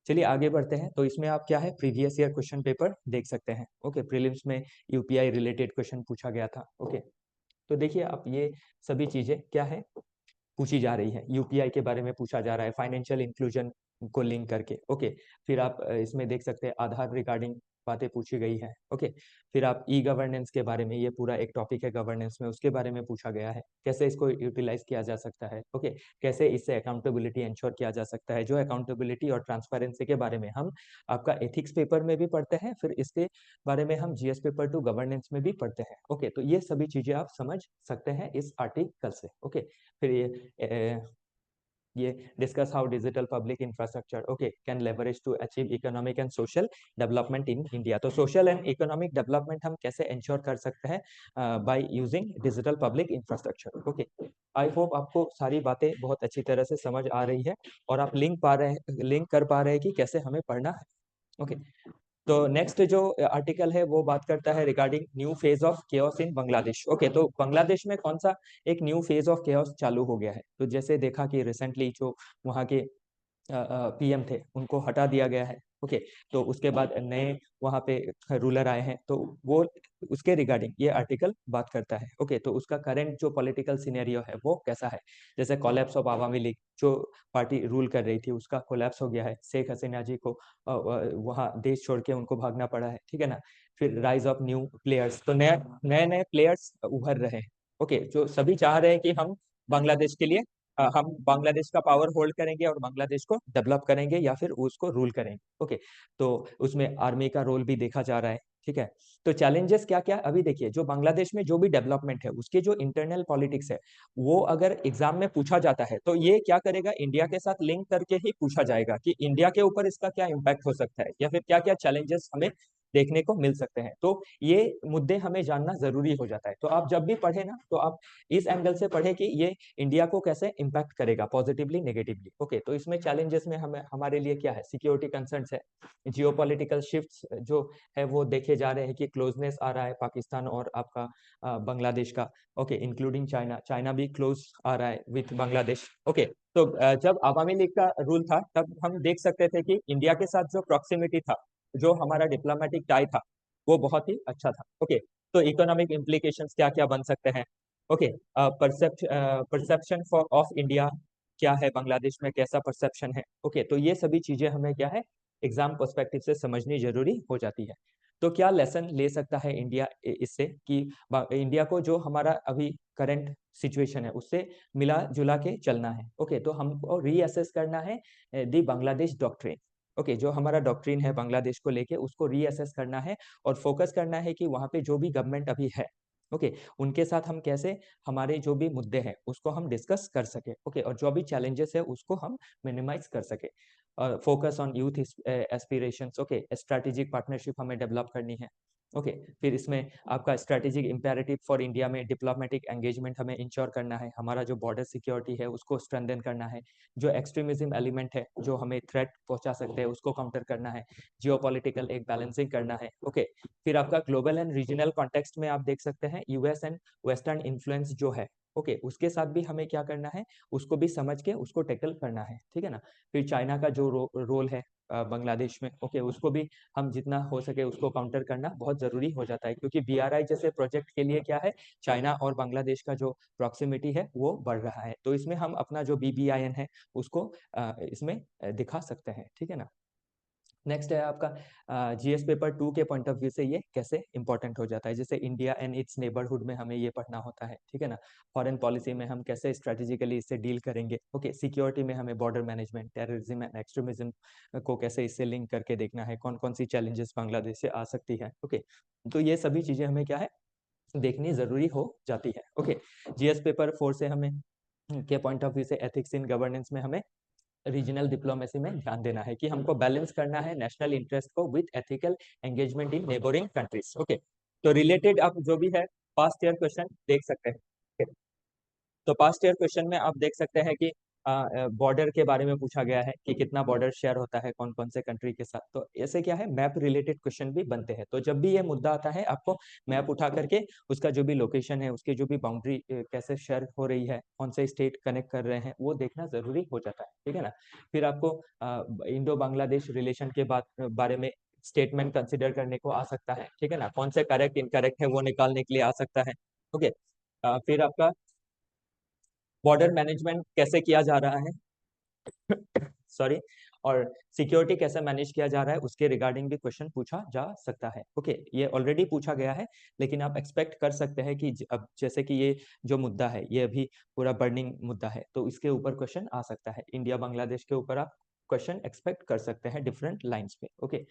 चलिए आगे बढ़ते हैं। तो इसमें आप क्या है, प्रीवियस ईयर क्वेश्चन पेपर देख सकते हैं, ओके। प्रीलिम्स में यूपीआई रिलेटेड क्वेश्चन पूछा गया था, ओके। तो देखिए आप ये सभी चीजें क्या है पूछी जा रही है, यूपीआई के बारे में पूछा जा रहा है, फाइनेंशियल इंक्लूजन को लिंक करके, ओके। फिर आप इसमें देख सकते हैं आधार रिगार्डिंग बातें पूछी गई है। ओके, फिर आप ई गवर्नेंस के बारे में, ये पूरा एक टॉपिक है गवर्नेंस में, उसके बारे में पूछा गया है, कैसे इसको यूटिलाइज किया जा सकता है। ओके, कैसे इससे अकाउंटेबिलिटी इंश्योर किया जा सकता है, जो अकाउंटेबिलिटी और ट्रांसपेरेंसी के बारे में हम आपका एथिक्स पेपर में भी पढ़ते हैं, फिर इसके बारे में हम जीएस पेपर 2 गवर्नेंस में भी पढ़ते हैं। ओके, तो ये सभी चीजें आप समझ सकते हैं इस आर्टिकल से। ओके, फिर ये discuss how digital public infrastructure okay can leverage to achieve economic and social development in India. तो सोशल एंड इकोनॉमिक डेवलपमेंट हम कैसे इंश्योर कर सकते हैं by using digital public infrastructure. Okay, I hope आपको सारी बातें बहुत अच्छी तरह से समझ आ रही है और आप लिंक कर पा रहे हैं कि कैसे हमें पढ़ना है। ओके, तो नेक्स्ट जो आर्टिकल है वो बात करता है regarding new phase of chaos in Bangladesh. Okay, तो बांग्लादेश में कौन सा एक न्यू फेज ऑफ केओस चालू हो गया है। तो जैसे देखा कि रिसेंटली जो वहाँ के पीएम थे उनको हटा दिया गया है। ओके, तो उसके बाद नए वहाँ पे रूलर आए हैं, तो वो उसके रिगार्डिंग ये आर्टिकल बात करता है। ओके, तो उसका करंट जो पॉलिटिकल सिनेरियो है वो कैसा है, जैसे कोलैप्स ऑफ आवामी लीग, जो पार्टी रूल कर रही थी उसका कोलैप्स हो गया है, शेख हसीना जी को वहाँ देश छोड़ के उनको भागना पड़ा है, ठीक है ना। फिर राइज ऑफ न्यू प्लेयर्स, तो नए नए प्लेयर्स उभर रहे हैं। ओके, जो सभी चाह रहे हैं कि हम बांग्लादेश के लिए हम बांग्लादेश का पावर होल्ड करेंगे और बांग्लादेश को डेवलप करेंगे या फिर उसको रूल करेंगे। ओके, तो उसमें आर्मी का रोल भी देखा जा रहा है, ठीक है। तो चैलेंजेस क्या क्या, अभी देखिए जो बांग्लादेश में जो भी डेवलपमेंट है उसके जो इंटरनल पॉलिटिक्स है वो अगर एग्जाम में पूछा जाता है तो ये क्या करेगा, इंडिया के साथ लिंक करके ही पूछा जाएगा कि इंडिया के ऊपर इसका क्या इम्पैक्ट हो सकता है या फिर क्या क्या चैलेंजेस हमें देखने को मिल सकते हैं। तो ये मुद्दे हमें जानना जरूरी हो जाता है। तो आप जब भी पढ़े ना तो आप इस एंगल से पढ़े कि ये इंडिया को कैसे इम्पैक्ट करेगा, पॉजिटिवली नेगेटिवली। ओके, तो इसमें चैलेंजेस में हमें हमारे लिए क्या है, सिक्योरिटी कंसर्न्स है, जियोपॉलिटिकल शिफ्ट्स जो है वो देखे जा रहे हैं कि क्लोजनेस आ रहा है पाकिस्तान और आपका बांग्लादेश का। ओके, इंक्लूडिंग चाइना, चाइना भी क्लोज आ रहा है विथ बांग्लादेश। ओके, तो जब अवामी लीग का रूल था तब हम देख सकते थे कि इंडिया के साथ जो प्रॉक्सिमिटी था, जो हमारा डिप्लोमेटिक टाई था, वो बहुत ही अच्छा था। ओके, तो इकोनॉमिक इम्प्लीकेशंस क्या क्या बन सकते हैं। Okay, perception for of India क्या है, बांग्लादेश में कैसा परसेप्शन है। ओके, तो ये सभी चीजें हमें क्या है एग्जाम पर्सपेक्टिव से समझनी जरूरी हो जाती है। तो क्या लेसन ले सकता है इंडिया इससे कि इंडिया को जो हमारा अभी करंट सिचुएशन है उससे मिला जुला के चलना है। ओके, तो हमको रीअसेस करना है दी बांग्लादेश डॉक्ट्रिन। ओके, जो हमारा डॉक्ट्रिन है बांग्लादेश को लेके उसको रीअसेस करना है और फोकस करना है कि वहाँ पे जो भी गवर्नमेंट अभी है, ओके, उनके साथ हम कैसे हमारे जो भी मुद्दे हैं उसको हम डिस्कस कर सके। ओके, और जो भी चैलेंजेस है उसको हम मिनिमाइज कर सके। Focus on youth aspirations. Okay, strategic partnership हमें डेवलप करनी है। ओके, फिर इसमें आपका स्ट्रेटेजिक इंपेरेटिव फॉर इंडिया में डिप्लोमेटिक एंगेजमेंट हमें इंश्योर करना है, हमारा जो बॉर्डर सिक्योरिटी है उसको स्ट्रेंथन करना है, जो एक्सट्रीमिज्म एलिमेंट है जो हमें थ्रेट पहुंचा सकते हैं उसको काउंटर करना है, जियोपॉलिटिकल एक बैलेंसिंग करना है। ओके, फिर आपका ग्लोबल एंड रीजनल कॉन्टेक्स्ट में आप देख सकते हैं यूएस एंड वेस्टर्न इन्फ्लुएंस जो है, ओके, उसके साथ भी हमें क्या करना है, उसको भी समझ के उसको टैकल करना है, ठीक है ना। फिर चाइना का जो रोल है बांग्लादेश में, ओके, उसको भी हम जितना हो सके उसको काउंटर करना बहुत जरूरी हो जाता है, क्योंकि बीआरआई जैसे प्रोजेक्ट के लिए क्या है, चाइना और बांग्लादेश का जो प्रॉक्सिमिटी है वो बढ़ रहा है, तो इसमें हम अपना जो बीबीआईएन है उसको इसमें दिखा सकते हैं, ठीक है ना। नेक्स्ट है आपका जीएस पेपर 2 के पॉइंट ऑफ व्यू से ये कैसे इंपॉर्टेंट हो जाता है, जैसे इंडिया एंड इट्स नेबरहुड में हमें ये पढ़ना होता है, ठीक है ना। फॉरेन पॉलिसी में हम कैसे स्ट्रेटेजिकली इससे डील करेंगे। ओके, सिक्योरिटी में हमें border management, terrorism and extremism को कैसे इससे लिंक करके देखना है, कौन कौन सी चैलेंजेस बांग्लादेश से आ सकती है। ओके, तो ये सभी चीजें हमें क्या है देखनी जरूरी हो जाती है। ओके, जीएस पेपर 4 से हमें के पॉइंट ऑफ व्यू से एथिक्स इन गवर्नेंस में हमें रीजनल डिप्लोमेसी में ध्यान देना है कि हमको बैलेंस करना है नेशनल इंटरेस्ट को with ethical engagement in neighbouring countries. Okay, तो रिलेटेड आप जो भी है पास्ट ईयर क्वेश्चन देख सकते हैं। okay? तो पास्ट ईयर क्वेश्चन में आप देख सकते हैं कि बॉर्डर के बारे में पूछा गया है कि कितना बॉर्डर शेयर होता है कौन कौन से कंट्री के साथ, तो ऐसे क्या है मैप रिलेटेड क्वेश्चन भी बनते हैं। तो जब भी ये मुद्दा आता है आपको मैप उठा करके उसका जो भी लोकेशन है, उसकी जो भी बाउंड्री कैसे शेयर हो रही है, कौन से स्टेट कनेक्ट कर रहे हैं, वो देखना जरूरी हो जाता है, ठीक है ना। फिर आपको इंडो बांग्लादेश रिलेशन के बारे में स्टेटमेंट कंसिडर करने को आ सकता है, ठीक है ना, कौन से करेक्ट इनकरेक्ट है वो निकालने के लिए आ सकता है। ओके, फिर आपका बॉर्डर मैनेजमेंट कैसे किया जा रहा है, सॉरी, और सिक्योरिटी कैसे मैनेज किया जा रहा है उसके रिगार्डिंग भी क्वेश्चन पूछा जा सकता है। ओके, ये ऑलरेडी पूछा गया है, लेकिन आप एक्सपेक्ट कर सकते हैं कि अब जैसे कि ये जो मुद्दा है ये अभी पूरा बर्निंग मुद्दा है, तो इसके ऊपर क्वेश्चन आ सकता है। इंडिया बांग्लादेश के ऊपर आप क्वेश्चन एक्सपेक्ट कर सकते हैं डिफरेंट लाइंस पे। ओके,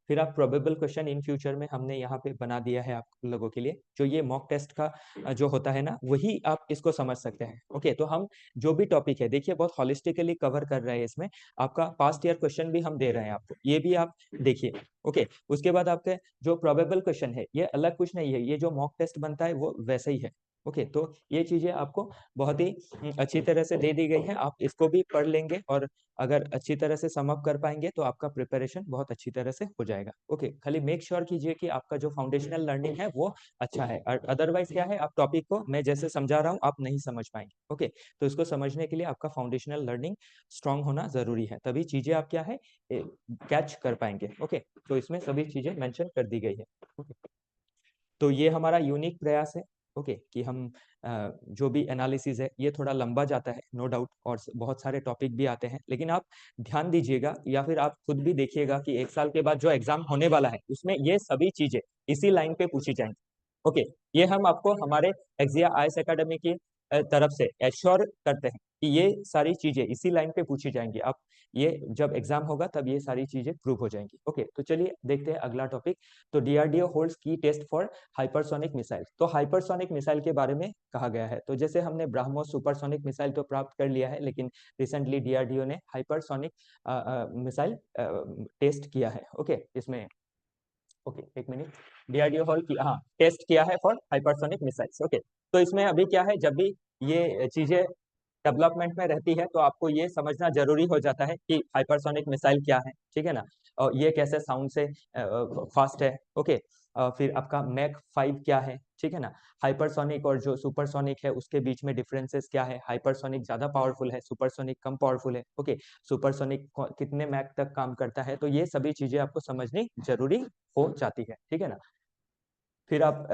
फिर आप प्रोबेबल क्वेश्चन इन फ्यूचर में हमने यहाँ पे बना दिया है आप लोगों के लिए, जो ये मॉक टेस्ट का जो होता है ना, वही आप इसको समझ सकते हैं। ओके, तो हम जो भी टॉपिक है देखिए बहुत हॉलिस्टिकली कवर कर रहे हैं इसमें। आपका पास्ट ईयर क्वेश्चन भी हम दे रहे हैं आपको, ये भी आप देखिए। ओके, उसके बाद आपके जो प्रोबेबल क्वेश्चन है ये अलग कुछ नहीं है, ये जो मॉक टेस्ट बनता है वो वैसे ही है। ओके, तो ये चीजें आपको बहुत ही अच्छी तरह से दे दी गई है, आप इसको भी पढ़ लेंगे और अगर अच्छी तरह से सम अप कर पाएंगे तो आपका प्रिपरेशन बहुत अच्छी तरह से हो जाएगा। ओके, खाली मेक श्योर कीजिए कि आपका जो फाउंडेशनल लर्निंग है वो अच्छा है, और अदरवाइज क्या है, आप टॉपिक को मैं जैसे समझा रहा हूँ आप नहीं समझ पाएंगे। ओके, तो इसको समझने के लिए आपका फाउंडेशनल लर्निंग स्ट्रांग होना जरूरी है, तभी चीजें आप क्या है कैच कर पाएंगे। ओके, तो इसमें सभी चीजें मेंशन कर दी गई है। ओके, तो ये हमारा यूनिक प्रयास है। ओके, कि हम जो भी एनालिसिस है ये थोड़ा लंबा जाता है नो डाउट, और बहुत सारे टॉपिक भी आते हैं, लेकिन आप ध्यान दीजिएगा या फिर आप खुद भी देखिएगा कि एक साल के बाद जो एग्जाम होने वाला है उसमें ये सभी चीजें इसी लाइन पे पूछी जाएंगी। ओके, ये हम आपको हमारे एक्जिया आईएएस एकेडमी की तरफ से एश्योर करते हैं कि ये सारी चीजें इसी लाइन पे पूछी जाएंगी। आप ये जब एग्जाम होगा तब ये सारी चीजें प्रूव हो जाएंगी। ओके, तो चलिए देखते हैं अगला टॉपिक। तो डीआरडीओ होल्ड्स की टेस्ट फॉर हाइपरसोनिक मिसाइल। तो हाइपरसोनिक मिसाइल के बारे में कहा गया है, तो जैसे हमने ब्रह्मोस सुपरसोनिक मिसाइल तो प्राप्त कर लिया है, लेकिन रिसेंटली डीआरडीओ ने हाइपरसोनिक मिसाइल टेस्ट किया है। ओके, इसमें ओके एक मिनट, डीआरडीओ हॉल की हाँ टेस्ट किया है फॉर हाइपरसोनिक मिसाइल्स। ओके, तो इसमें अभी क्या है, जब भी ये चीजें डेवलपमेंट में रहती है तो आपको ये समझना जरूरी हो जाता है कि हाइपरसोनिक मिसाइल क्या है, ठीक है ना, और ये कैसे साउंड से फास्ट है। ओके, फिर आपका मैक 5 क्या है, ठीक है ना, हाइपरसोनिक और जो सुपरसोनिक है उसके बीच में डिफरेंसेस क्या है, हाइपरसोनिक ज्यादा पावरफुल है, सुपरसोनिक कम पावरफुल है। ओके, सुपरसोनिक कितने मैक तक काम करता है, तो ये सभी चीजें आपको समझनी जरूरी हो जाती है, ठीक है ना। फिर आप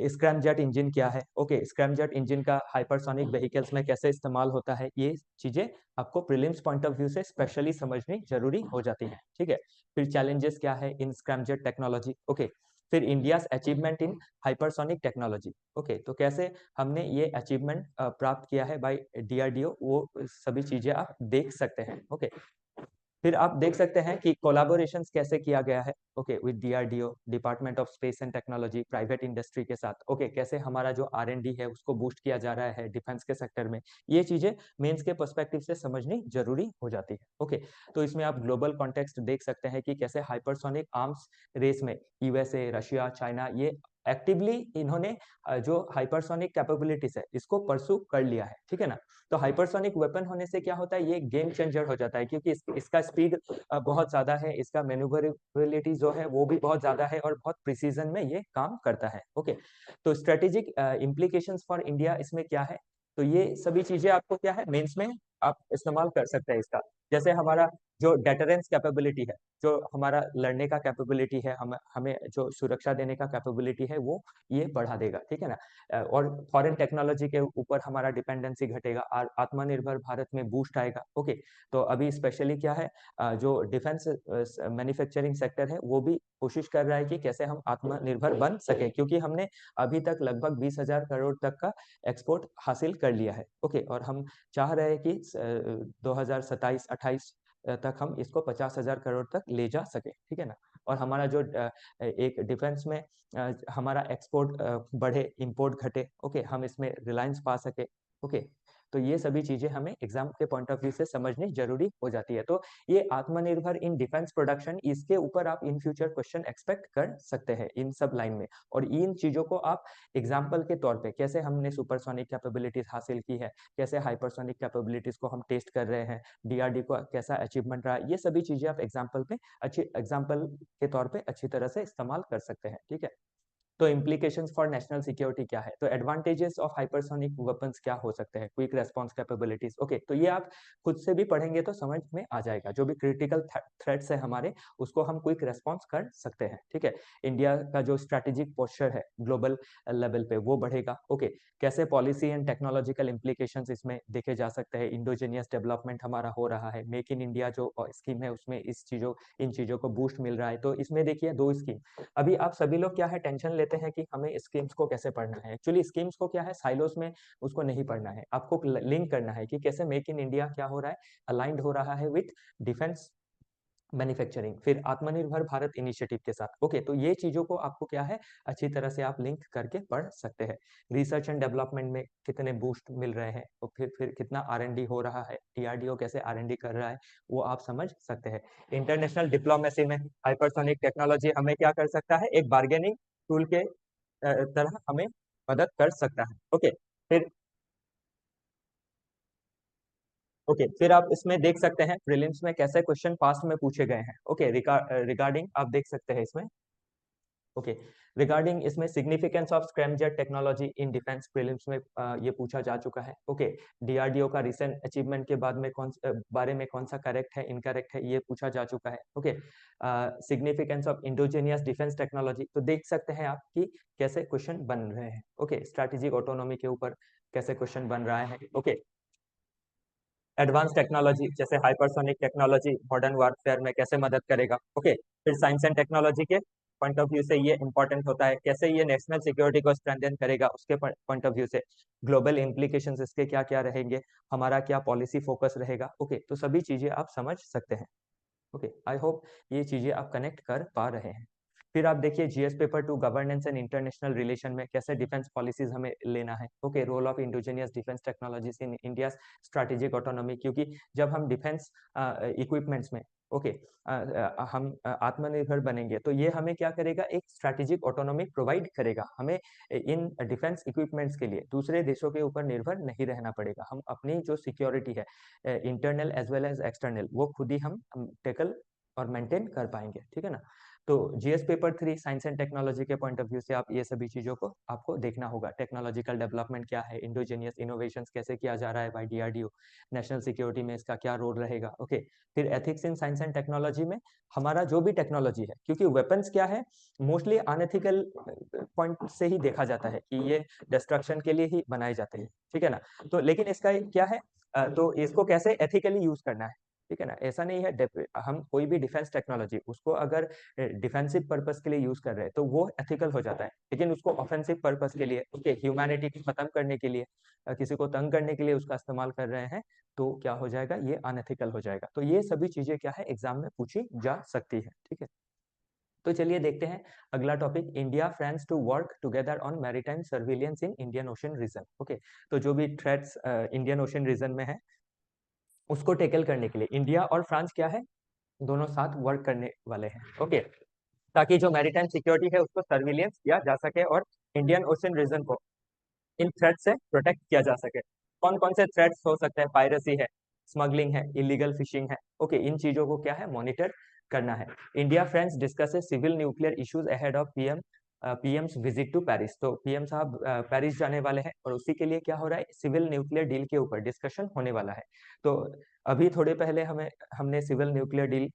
स्क्रैमजेट इंजन क्या है, ओके, स्क्रैमजेट इंजन का हाइपरसोनिक व्हीकल्स में कैसे इस्तेमाल होता है, ये चीजें आपको प्रीलिम्स पॉइंट ऑफ व्यू से स्पेशली समझनी जरूरी हो जाती है, ठीक है। फिर चैलेंजेस क्या है इन स्क्रैमजेट टेक्नोलॉजी। ओके, फिर India achievement in hypersonic technology. Okay, तो कैसे हमने ये अचीवमेंट प्राप्त किया है बाय डीआरडीओ, वो सभी चीजें आप देख सकते हैं। ओके, फिर आप देख सकते हैं कि कोलैबोरेशंस कैसे किया गया है, okay, with DRDO, department of space and technology, private industry के साथ। ओके, कैसे हमारा जो आर&डी है उसको बूस्ट किया जा रहा है डिफेंस के सेक्टर में, ये चीजें मेंस के पर्सपेक्टिव से समझनी जरूरी हो जाती है। ओके, तो इसमें आप ग्लोबल कॉन्टेक्स्ट देख सकते हैं कि कैसे हाइपरसोनिक आर्म्स रेस में यूएसए, रशिया, चाइना, ये एक्टिवली इन्होंने जो हाइपरसोनिक कैपेबिलिटीज है इसको परसू कर लिया है, ठीक है ना। तो हाइपरसोनिक वेपन होने से क्या होता है, ये गेम चेंजर हो जाता है, क्योंकि इसका स्पीड बहुत ज्यादा है, इसका मैन्यूवरेबिलिटी जो है वो भी बहुत ज्यादा है, और बहुत प्रिसीजन में ये काम करता है। ओके, तो स्ट्रेटेजिक इम्प्लीकेशंस फॉर इंडिया इसमें क्या है, तो ये सभी चीजें आपको क्या है मेंस में आप इस्तेमाल कर सकते हैं इसका। जैसे हमारा जो डेटरेंस कैपेबिलिटी है, जो हमारा लड़ने का कैपेबिलिटी है, हमें जो सुरक्षा देने का कैपेबिलिटी है वो ये बढ़ा देगा, ठीक है ना। और फॉरेन टेक्नोलॉजी के ऊपर हमारा डिपेंडेंसी घटेगा, आत्मनिर्भर भारत में बूस्ट आएगा। ओके, तो अभी स्पेशली क्या है, जो डिफेंस मैन्युफैक्चरिंग सेक्टर है वो भी कोशिश कर रहा है कि कैसे हम आत्मनिर्भर बन सके, क्योंकि हमने अभी तक लगभग 20,000 करोड़ तक का एक्सपोर्ट हासिल कर लिया है। ओके, और हम चाह रहे हैं कि 2027-28 तक हम इसको 50,000 करोड़ तक ले जा सके, ठीक है ना। और हमारा जो एक डिफेंस में हमारा एक्सपोर्ट बढ़े, इंपोर्ट घटे, ओके, हम इसमें रिलायंस पा सके। ओके, तो ये सभी चीजें हमें एग्जाम के पॉइंट ऑफ व्यू से समझनी जरूरी हो जाती है। तो ये आत्मनिर्भर इन डिफेंस प्रोडक्शन, इसके ऊपर आप इन फ्यूचर क्वेश्चन एक्सपेक्ट कर सकते हैं इन सब लाइन में, और इन चीजों को आप एग्जाम्पल के तौर पे, कैसे हमने सुपरसोनिक कैपेबिलिटीज हासिल की है, कैसे हाइपरसोनिक कैपेबिलिटीज को हम टेस्ट कर रहे हैं, डीआरडी को कैसा अचीवमेंट रहा, ये सभी चीजें आप एग्जाम्पल पे अच्छी एग्जाम्पल के तौर पे अच्छी तरह से इस्तेमाल कर सकते हैं, ठीक है। तो इम्प्लीकेशंस फॉर नेशनल सिक्योरिटी क्या है, तो एडवांटेजेस ऑफ हाइपरसोनिक वेपन्स क्या हो सकते हैं, क्विक रेस्पॉन्स कैपेबिलिटीज। ओके, तो ये आप खुद से भी पढ़ेंगे तो समझ में आ जाएगा। जो भी क्रिटिकल थ्रेट्स है हमारे, उसको हम क्विक रेस्पॉन्स कर सकते हैं। ठीक है, इंडिया का जो स्ट्रेटेजिक पोस्चर है ग्लोबल लेवल पे वो बढ़ेगा। ओके, कैसे पॉलिसी एंड टेक्नोलॉजिकल इम्प्लीकेशंस इसमें देखे जा सकते हैं। इंडोजेनियस डेवलपमेंट हमारा हो रहा है, मेक इन इंडिया जो स्कीम है उसमें इन चीजों को बूस्ट मिल रहा है। तो इसमें देखिए 2 स्कीम। अभी आप सभी लोग क्या है टेंशन लेते हैं कि हमें स्कीम्स को कैसे पढ़ना है। एक्चुअली स्कीम्स को क्या है साइलोस में उसको नहीं पढ़ना है, आपको लिंक करना है कि कैसे मेक इन इंडिया क्या हो रहा है, अलाइंड हो रहा है विथ डिफेंस मैन्युफैक्चरिंग, फिर आत्मनिर्भर भारत इनिशिएटिव के साथ। ओके, तो ये चीजों को आपको क्या है अच्छी तरह से आप लिंक करके पढ़ सकते हैं। रिसर्च एंड डेवलपमेंट में कितने बूस्ट मिल रहे हैं, और फिर कितना आर&डी हो रहा है, डीआरडीओ कैसे आर&डी कर रहा है, वो आप समझ सकते हैं। इंटरनेशनल डिप्लोमेसी में हाइपरसोनिक टेक्नोलॉजी हमें क्या कर सकता है, एक बार्गेनिंग टूल के तरह हमें मदद कर सकता है। ओके, फिर फिर आप इसमें देख सकते हैं प्रीलिम्स में कैसे क्वेश्चन पास्ट में पूछे गए हैं। ओके, रिगार्डिंग आप देख सकते हैं इसमें। ओके, रिगार्डिंग इसमें significance of scramjet technology in defence prelims में ये पूछा जा चुका है। ओके, डीआरडीओ का रिसेंट अचीवमेंट के बाद में बारे में कौन सा करेक्ट है इनकरेक्ट है ये पूछा जा चुका है। Okay, significance of indigenous defence technology, तो देख सकते हैं आप कि कैसे क्वेश्चन बन रहे हैं। ओके, स्ट्रैटेजिक ऑटोनॉमी के ऊपर कैसे क्वेश्चन बन रहा है। ओके, एडवांस टेक्नोलॉजी जैसे हाइपरसोनिक टेक्नोलॉजी मॉडर्न वारफेयर में कैसे मदद करेगा। ओके, फिर साइंस एंड टेक्नोलॉजी के पॉइंट ऑफ व्यू से ये इंपॉर्टेंट होता है, कैसे ये नेशनल सिक्योरिटी को स्ट्रेंथन करेगा उसके पॉइंट ऑफ व्यू से। ग्लोबल इम्प्लीकेशंस इसके क्या क्या रहेंगे, हमारा क्या पॉलिसी फोकस रहेगा। ओके, तो सभी चीजें आप समझ सकते हैं। ओके, आई होप ये चीजें आप कनेक्ट कर पा रहे हैं। फिर आप देखिए GS paper 2 governance and international relation में कैसे डिफेंस पॉलिसीज हमें लेना है। Okay, role of indigenous defence technologies in India strategic autonomy, क्योंकि जब हम डिफेंस इक्विपमेंट्स में ओके हम आत्मनिर्भर बनेंगे तो ये हमें क्या करेगा, एक स्ट्रेटेजिक ऑटोनॉमी प्रोवाइड करेगा। हमें इन डिफेंस इक्विपमेंट्स के लिए दूसरे देशों के ऊपर निर्भर नहीं रहना पड़ेगा। हम अपनी जो सिक्योरिटी है internal as well as external वो खुद ही हम टेकल और मेंटेन कर पाएंगे। ठीक है ना। तो GS paper 3 science and technology के पॉइंट ऑफ व्यू से आप ये सभी चीजों को आपको देखना होगा। टेक्नोलॉजिकल डेवलपमेंट क्या है, इंडोजेनियस इनोवेशंस कैसे किया जा रहा है बाय डीआरडीओ, नेशनल सिक्योरिटी में इसका क्या रोल रहेगा। ओके, फिर ethics in science and technology में हमारा जो भी टेक्नोलॉजी है, क्योंकि वेपन्स क्या है मोस्टली अनएथिकल पॉइंट से ही देखा जाता है कि ये डिस्ट्रक्शन के लिए ही बनाए जाते हैं। ठीक है ना। तो लेकिन इसका क्या है तो इसको कैसे एथिकली यूज करना है। ठीक है ना, ऐसा नहीं है हम कोई भी डिफेंस टेक्नोलॉजी उसको अगर डिफेंसिव पर्पस के लिए यूज कर रहे हैं तो वो एथिकल हो जाता है, लेकिन उसको ऑफेंसिव पर्पस के लिए ओके ह्यूमैनिटी को खत्म करने के लिए किसी को तंग करने के लिए उसका इस्तेमाल कर रहे हैं तो क्या हो जाएगा, ये अनएथिकल हो जाएगा। तो ये सभी चीजें क्या है एग्जाम में पूछी जा सकती है। ठीक है, तो चलिए देखते हैं अगला topic, India France to work together on maritime surveillance in Indian Ocean region. Okay, तो जो भी थ्रेट्स इंडियन ओशन रीजन में है उसको टेकल करने के लिए इंडिया और फ्रांस क्या है दोनों साथ वर्क करने वाले हैं। ओके, ताकि जो मैरीटाइम सिक्योरिटी है उसको सर्विलियंस किया जा सके और इंडियन ओशन रीजन को इन थ्रेट से प्रोटेक्ट किया जा सके। कौन कौन से थ्रेट्स हो सकते हैं, पायरेसी है, स्मगलिंग है, इलीगल फिशिंग है। ओके, इन चीजों को क्या है मॉनिटर करना है। India France discusses civil nuclear issues ahead of PM's visit to Paris. तो पीएम साहब पेरिस जाने वाले हैं और उसी के लिए क्या हो रहा है सिविल न्यूक्लियर डील के ऊपर डिस्कशन होने वाला है। तो अभी थोड़े पहले हमने civil nuclear deal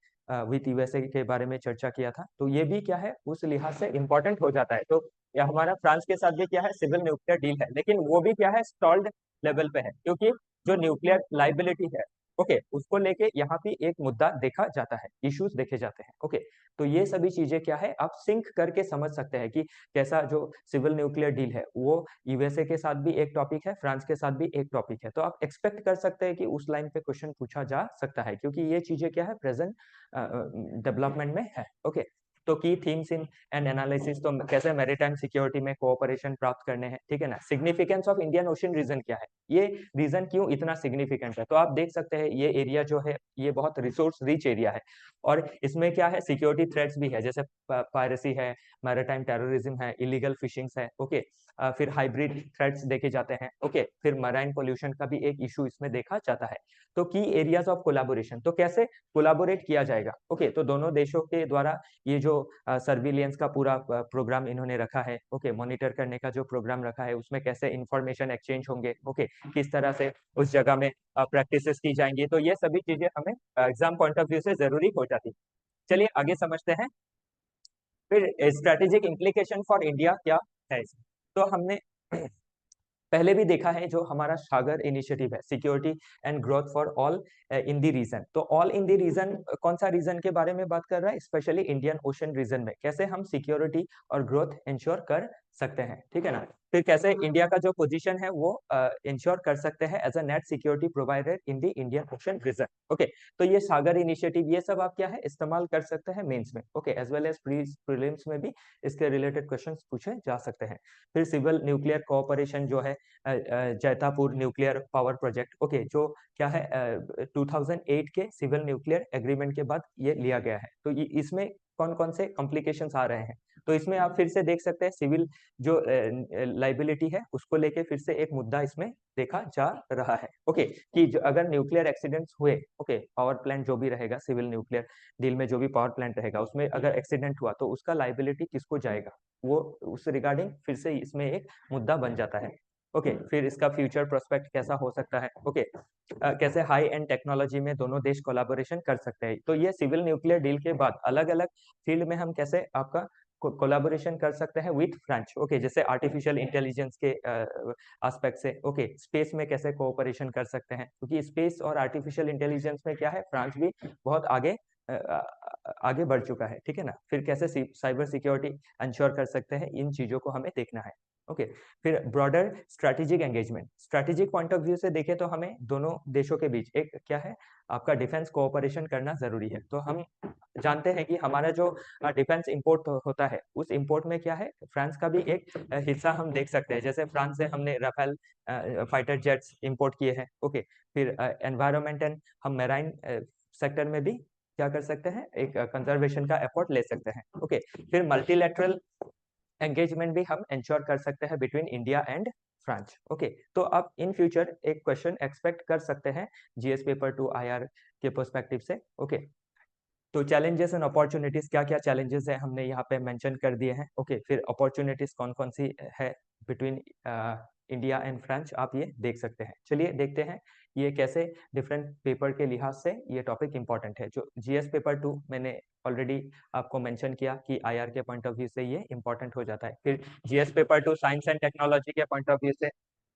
with USA के बारे में चर्चा किया था, तो ये भी क्या है उस लिहाज से इंपॉर्टेंट हो जाता है। तो या हमारा फ्रांस के साथ भी क्या है सिविल न्यूक्लियर डील है, लेकिन वो भी क्या है स्टॉल्ड लेवल पे है, क्योंकि जो न्यूक्लियर लाइबिलिटी है ओके उसको लेके यहाँ पे एक मुद्दा देखा जाता है, इश्यूज देखे जाते हैं। ओके, तो ये सभी चीजें क्या है आप सिंक करके समझ सकते हैं कि कैसा जो सिविल न्यूक्लियर डील है वो यूएसए के साथ भी एक टॉपिक है, फ्रांस के साथ भी एक टॉपिक है। तो आप एक्सपेक्ट कर सकते हैं कि उस लाइन पे क्वेश्चन पूछा जा सकता है, क्योंकि ये चीजें क्या है प्रेजेंट डेवलपमेंट में है। ओके, तो की थीम्स इन एंड एनालिसिस, तो कैसे मैरीटाइम सिक्योरिटी में कोऑपरेशन प्राप्त करने हैं। ठीक है ना, significance of Indian Ocean region क्या है, ये रीजन क्यों इतना सिग्निफिकेंट है। तो आप देख सकते हैं ये एरिया जो है ये बहुत रिसोर्स रिच एरिया है और इसमें क्या है सिक्योरिटी थ्रेट्स भी है, जैसे पायरेसी है, मैरीटाइम टेररिज्म है, इलीगल फिशिंग्स है। ओके, फिर हाइब्रिड थ्रेट्स देखे जाते हैं। ओके, फिर मराइन पोल्यूशन का भी एक इशू इसमें देखा जाता है। तो की एरियाज ऑफ कोलैबोरेशन, तो कैसे कोलैबोरेट किया जाएगा। ओके, तो दोनों देशों के द्वारा ये जो सर्विलियंस का पूरा प्रोग्राम इन्होंने रखा है, ओके, मॉनिटर करने का जो प्रोग्राम रखा है उसमें कैसे इंफॉर्मेशन एक्सचेंज होंगे, ओके, किस तरह से उस जगह में प्रैक्टिसेस की जाएंगी, तो ये सभी चीजें हमें एग्जाम पॉइंट ऑफ व्यू से जरूरी हो जाती है। चलिए आगे समझते हैं। फिर स्ट्रेटेजिक इम्प्लीकेशन फॉर इंडिया क्या है इसमें? तो हमने पहले भी देखा है जो हमारा सागर इनिशिएटिव है, security and growth for all in the region. तो ऑल इन दी रीजन कौन सा रीजन के बारे में बात कर रहा है? स्पेशली इंडियन ओशन रीजन में कैसे हम सिक्योरिटी और ग्रोथ इंश्योर कर सकते हैं, ठीक है ना। फिर कैसे इंडिया का जो पोजीशन है वो इंश्योर कर सकते हैं as a net security provider in the Indian Ocean region, okay. तो ये सागर इनिशिएटिव ये सब आप क्या है इस्तेमाल कर सकते हैं मेंस में, okay, as well as prelims में भी इसके रिलेटेड क्वेश्चंस पूछे जा सकते हैं। फिर सिविल न्यूक्लियर कोऑपरेशन जो है Jaitapur nuclear power project, okay, जो क्या है 2008 के सिविल न्यूक्लियर एग्रीमेंट के बाद ये लिया गया है। तो इसमें कौन कौन से कॉम्प्लिकेशंस आ रहे हैं, तो इसमें आप फिर से देख सकते हैं सिविल जो लाइबिलिटी है उसको लेके फिर से एक मुद्दा इसमें देखा जा रहा है, ओके, कि अगर न्यूक्लियर एक्सीडेंट्स हुए, ओके, पावर प्लांट जो भी रहेगा सिविल न्यूक्लियर डील में जो भी पावर प्लांट रहेगा उसमें अगर एक्सीडेंट हुआ तो उसका लाइबिलिटी किसको जाएगा, वो उस रिगार्डिंग फिर से इसमें एक मुद्दा बन जाता है, ओके। फिर इसका फ्यूचर प्रोस्पेक्ट कैसा हो सकता है, ओके, कैसे हाई एंड टेक्नोलॉजी में दोनों देश कोलैबोरेशन कर सकते हैं। तो ये सिविल न्यूक्लियर डील के बाद अलग अलग फील्ड में हम कैसे आपका कोलैबोरेशन कर सकते हैं विथ फ्रांस, ओके, जैसे आर्टिफिशियल इंटेलिजेंस के एस्पेक्ट से, ओके, स्पेस में कैसे कोऑपरेशन कर सकते हैं, क्योंकि स्पेस और आर्टिफिशियल इंटेलिजेंस में क्या है फ्रांस भी बहुत आगे बढ़ चुका है, ठीक है ना। फिर कैसे साइबर सिक्योरिटी इंश्योर कर सकते हैं, इन चीजों को हमें देखना है, ओके। फिर broader strategic engagement, strategic point of view से देखें तो हमें दोनों देशों के बीच एक क्या है आपका डिफेंस कोऑपरेशन करना जरूरी है। तो हम जानते हैं कि हमारा जो डिफेंस इंपोर्ट होता है उस इंपोर्ट में क्या है फ्रांस का भी एक हिस्सा हम देख सकते हैं। जैसे फ्रांस से हमने राफेल फाइटर जेट्स इंपोर्ट किए हैं, ओके। फिर एनवायरमेंट एंड हम मैराइन सेक्टर में भी क्या कर सकते हैं, एक कंजर्वेशन का एफर्ट ले सकते हैं, ओके। फिर मल्टीलैटरल एंगेजमेंट भी हम इंश्योर कर सकते हैं between India and France, okay. तो आप इन फ्यूचर एक क्वेश्चन एक्सपेक्ट कर सकते हैं जीएस पेपर 2 आईआर के पर्सपेक्टिव से, ओके। तो चैलेंजेस एंड अपॉर्चुनिटीज क्या क्या चैलेंजेस है हमने यहाँ पे मेंशन कर दिए हैं, ओके। फिर अपॉर्चुनिटीज कौन कौन सी है बिटवीन इंडिया एंड फ्रांस, आप ये देख सकते हैं। चलिए देखते हैं ये कैसे डिफरेंट पेपर के लिहाज से ये टॉपिक इंपॉर्टेंट है। जो जीएस पेपर 2 मैंने ऑलरेडी आपको मेंशन किया कि आईआर के पॉइंट ऑफ व्यू से ये इंपॉर्टेंट हो जाता है। फिर GS paper 2 science and technology के पॉइंट ऑफ व्यू से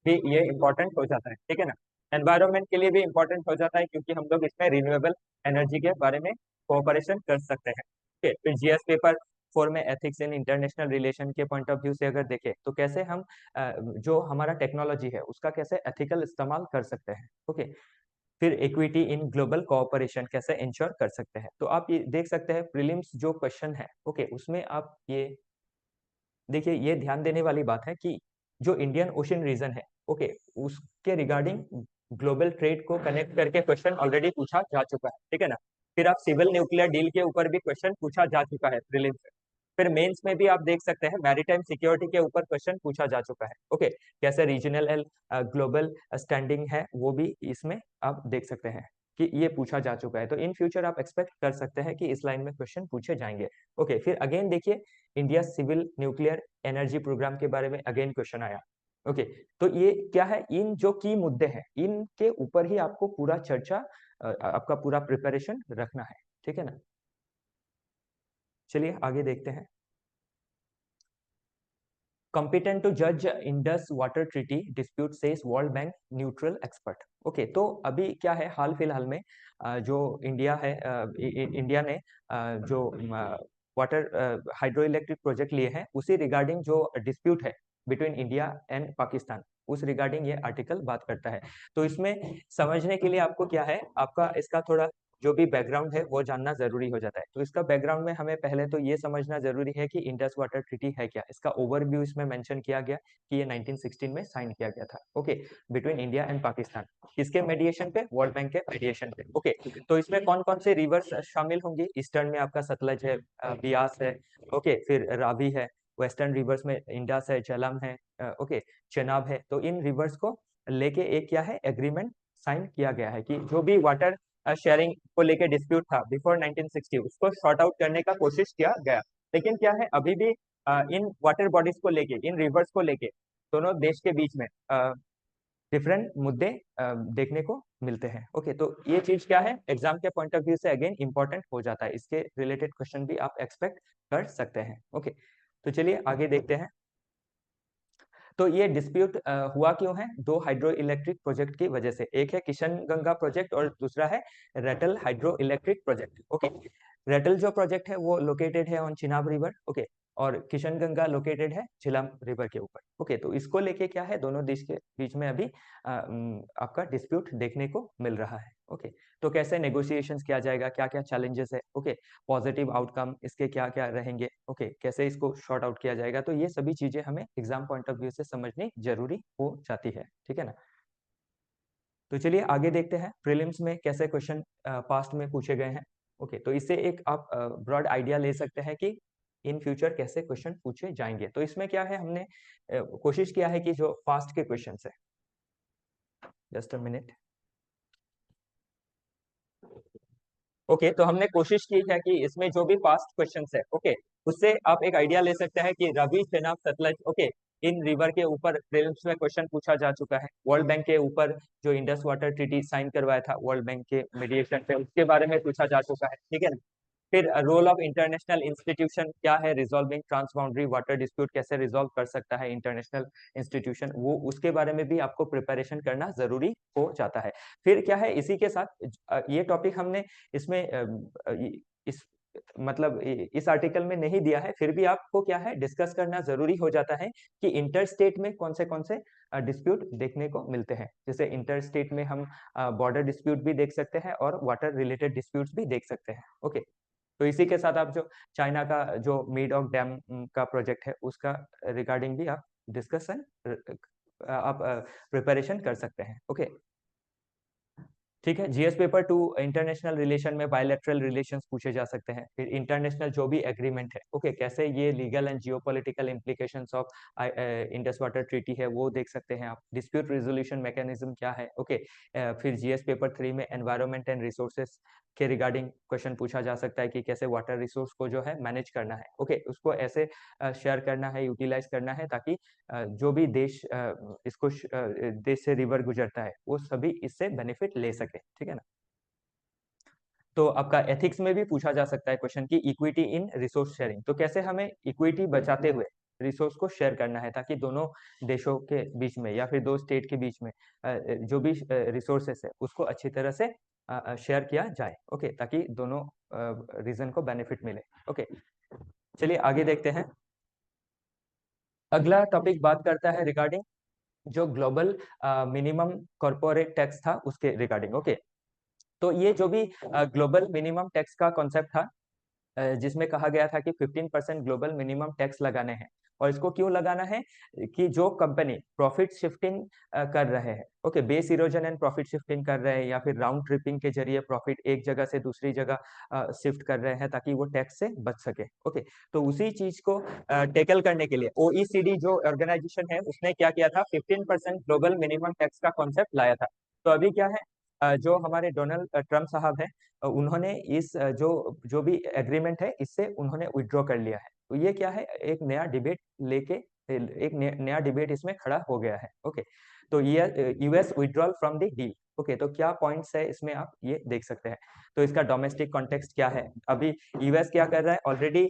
भी ये इंपॉर्टेंट हो जाता है, ठीक है ना। एनवायरमेंट के लिए भी इंपॉर्टेंट हो जाता है क्योंकि हम लोग इसमें रिन्यूएबल एनर्जी के बारे में कोऑपरेशन कर सकते हैं, ठीक है। फिर जीएस पेपर 4 में एथिक्स इन इंटरनेशनल रिलेशन के पॉइंट ऑफ व्यू से अगर देखें तो कैसे हम जो हमारा टेक्नोलॉजी है उसका कैसे एथिकल इस्तेमाल कर सकते हैं, ओके। फिर इक्विटी इन ग्लोबल कोऑपरेशन कैसे इंश्योर कर सकते हैं। तो आप ये देख सकते हैं प्रीलिम्स जो क्वेश्चन है, ओके, उसमें आप ये देखिए ये ध्यान देने वाली बात है कि जो इंडियन ओशन रीजन है, ओके, उसके रिगार्डिंग ग्लोबल ट्रेड को कनेक्ट करके क्वेश्चन ऑलरेडी पूछा जा चुका है, ठीक है ना। फिर आप सिविल न्यूक्लियर डील के ऊपर भी क्वेश्चन पूछा जा चुका है प्रीलिम्स में। फिर मेंस में भी आप देख सकते हैं मैरीटाइम सिक्योरिटी के ऊपर क्वेश्चन पूछा जा चुका है, ओके। कैसे रीजनल एंड ग्लोबल स्टैंडिंग है वो भी इसमें आप देख सकते हैं कि ये पूछा जा चुका है। तो इन फ्यूचर आप एक्सपेक्ट कर सकते हैं कि इस लाइन में क्वेश्चन पूछे जाएंगे, ओके। फिर अगेन देखिए India civil nuclear energy programme के बारे में अगेन क्वेश्चन आया, ओके। तो ये क्या है, इन जो की मुद्दे हैं इनके ऊपर ही आपको पूरा चर्चा आपका पूरा प्रिपरेशन रखना है, ठीक है ना। चलिए आगे देखते हैं। competent to judge Indus water treaty dispute says World Bank neutral expert, okay. तो अभी क्या है हाल फिलहाल में जो इंडिया है इंडिया ने जो वाटर हाइड्रो इलेक्ट्रिक प्रोजेक्ट लिए हैं उसी रिगार्डिंग जो डिस्प्यूट है बिटवीन इंडिया एंड पाकिस्तान उस रिगार्डिंग ये आर्टिकल बात करता है। तो इसमें समझने के लिए आपको क्या है आपका इसका थोड़ा जो भी बैकग्राउंड है वो जानना जरूरी हो जाता है। तो इसका बैकग्राउंड में हमें पहले तो ये समझना जरूरी है कि इंडस वाटर ट्रीटी है क्या। इसका ओवरव्यू इसमें मेंशन किया गया कि ये 1916 में साइन किया गया था, okay, between India and Pakistan. किसके मेडिएशन पे? वर्ल्ड बैंक के मेडिएशन पे, ओके। तो इसमें कौन कौन से रिवर्स शामिल होंगी? ईस्टर्न में आपका सतलज है, बियास है, ओके, फिर रावी है। वेस्टर्न रिवर्स में इंडस है, झेलम है, ओके, चेनाब है। तो इन रिवर्स को लेके एक क्या है एग्रीमेंट साइन किया गया है कि जो भी वाटर शेयरिंग को लेके डिस्प्यूट था बिफोर 1960 उसको सॉर्ट आउट करने का कोशिश किया गया, लेकिन क्या है अभी भी इन वाटर बॉडीज को लेके, इन रिवर्स को लेके दोनों देश के बीच में डिफरेंट मुद्दे देखने को मिलते हैं। ओके, तो ये चीज क्या है एग्जाम के पॉइंट ऑफ व्यू से अगेन इंपॉर्टेंट हो जाता है, इसके रिलेटेड क्वेश्चन भी आप एक्सपेक्ट कर सकते हैं। ओके, तो चलिए आगे देखते हैं। तो ये डिस्प्यूट हुआ क्यों है? दो हाइड्रो इलेक्ट्रिक प्रोजेक्ट की वजह से, एक है किशन गंगा प्रोजेक्ट और दूसरा है Ratle hydro electric project. Okay, Ratle जो प्रोजेक्ट है वो लोकेटेड है ऑन चिनाब रिवर। ओके, और किशन गंगा लोकेटेड है झेलम रिवर के ऊपर। ओके, तो इसको लेके क्या है दोनों देश के बीच में अभी आपका डिस्प्यूट देखने को मिल रहा है। ओके, तो कैसे नेगोशिएशंस किया जाएगा, क्या क्या चैलेंजेस है, ओके, पॉजिटिव आउटकम इसके क्या क्या रहेंगे, ओके, कैसे इसको शॉर्ट आउट किया जाएगा, तो ये सभी चीजें हमें एग्जाम पॉइंट ऑफ व्यू से समझनी जरूरी हो जाती है। ठीक है ना? तो चलिए आगे देखते हैं प्रीलिम्स में कैसे क्वेश्चन पास्ट में पूछे गए हैं। ओके, तो इससे एक आप ब्रॉड आइडिया ले सकते हैं कि इन फ्यूचर कैसे क्वेश्चन पूछे जाएंगे। तो इसमें क्या है, हमने कोशिश किया है कि जो पास्ट के क्वेश्चन है, जस्ट अ मिनट। ओके, तो हमने कोशिश की है कि इसमें जो भी पास्ट क्वेश्चंस है, ओके, उससे आप एक आइडिया ले सकते हैं कि रवि, चेनाब, सतलज, ओके, इन रिवर के ऊपर प्रीलिम्स में क्वेश्चन पूछा जा चुका है। वर्ल्ड बैंक के ऊपर जो इंडस वाटर ट्रीटी साइन करवाया था वर्ल्ड बैंक के मीडिएशन पे, उसके बारे में पूछा जा चुका है। ठीक है ना? फिर रोल ऑफ इंटरनेशनल इंस्टीट्यूशन क्या है, resolving trans boundary water dispute कैसे रिजॉल्व कर सकता है इंटरनेशनल इंस्टीट्यूशन, वो उसके बारे में भी आपको प्रिपरेशन करना जरूरी हो जाता है। फिर क्या है इसी के साथ ये टॉपिक हमने इसमें इस मतलब इस आर्टिकल में नहीं दिया है, फिर भी आपको क्या है डिस्कस करना जरूरी हो जाता है कि इंटर स्टेट में कौन से डिस्प्यूट देखने को मिलते हैं। जैसे इंटर स्टेट में हम बॉर्डर डिस्प्यूट भी देख सकते हैं और वाटर रिलेटेड डिस्प्यूट्स भी देख सकते हैं। ओके, तो इसी के साथ आप जो चाइना का जो मेडॉक डैम का प्रोजेक्ट है उसका रिगार्डिंग भी आप डिस्कशन आप प्रिपरेशन कर सकते हैं। ओके, ठीक है। जीएस पेपर 2 इंटरनेशनल रिलेशन में बायलैटरल रिलेशंस पूछे जा सकते हैं। फिर इंटरनेशनल जो भी एग्रीमेंट है, ओके, कैसे ये legal and geopolitical implications of Indus water treaty है वो देख सकते हैं आप। डिस्प्यूट रिजोल्यूशन मैकेनिज्म क्या है, ओके। फिर जीएस पेपर 3 में एनवायरमेंट एंड रिसोर्सेस के रिगार्डिंग क्वेश्चन पूछा जा सकता है कि कैसे वाटर रिसोर्स को जो है मैनेज करना है, ओके, उसको ऐसे शेयर करना है, यूटिलाइज करना है ताकि जो भी देश इसको देश से रिवर गुजरता है वो सभी इससे बेनिफिट ले सके। ठीक है ना? तो आपका एथिक्स में भी पूछा जा सकता है क्वेश्चन की इक्विटी इन रिसोर्स शेयरिंग, तो कैसे हमें इक्विटी बचाते हुए रिसोर्स को शेयर करना है ताकि दोनों देशों के बीच में या फिर दो स्टेट के बीच में जो भी रिसोर्सेस है उसको अच्छी तरह से शेयर किया जाए। ओके, ताकि दोनों रीजन को बेनिफिट मिले। ओके, चलिए आगे देखते हैं। अगला टॉपिक बात करता है रिगार्डिंग जो ग्लोबल मिनिमम कॉर्पोरेट टैक्स था उसके रिगार्डिंग। ओके, तो ये जो भी ग्लोबल मिनिमम टैक्स का कॉन्सेप्ट था जिसमें कहा गया था कि 15% ग्लोबल मिनिमम टैक्स लगाने हैं। और इसको क्यों लगाना है कि जो कंपनी प्रॉफिट शिफ्टिंग कर रहे हैं, okay, base erosion and profit shifting कर रहे हैं या फिर राउंड ट्रिपिंग के जरिए प्रॉफिट एक जगह से दूसरी जगह शिफ्ट कर रहे हैं ताकि वो टैक्स से बच सके। ओके, तो उसी चीज को टेकल करने के लिए ओईसीडी जो ऑर्गेनाइजेशन है उसने क्या किया था, 15% ग्लोबल मिनिमम टैक्स का कॉन्सेप्ट लाया था। तो अभी क्या है जो हमारे डोनाल्ड ट्रम्प साहब है उन्होंने इस जो जो भी एग्रीमेंट है इससे उन्होंने विड्रॉ कर लिया है। तो ये क्या है एक नया डिबेट लेके एक नया डिबेट इसमें खड़ा हो गया है। ओके, तो ये US withdrawal from the deal. Okay, तो क्या पॉइंट्स है इसमें आप ये देख सकते हैं। तो इसका डोमेस्टिक कॉन्टेक्स्ट क्या है, अभी यूएस क्या कर रहा है, already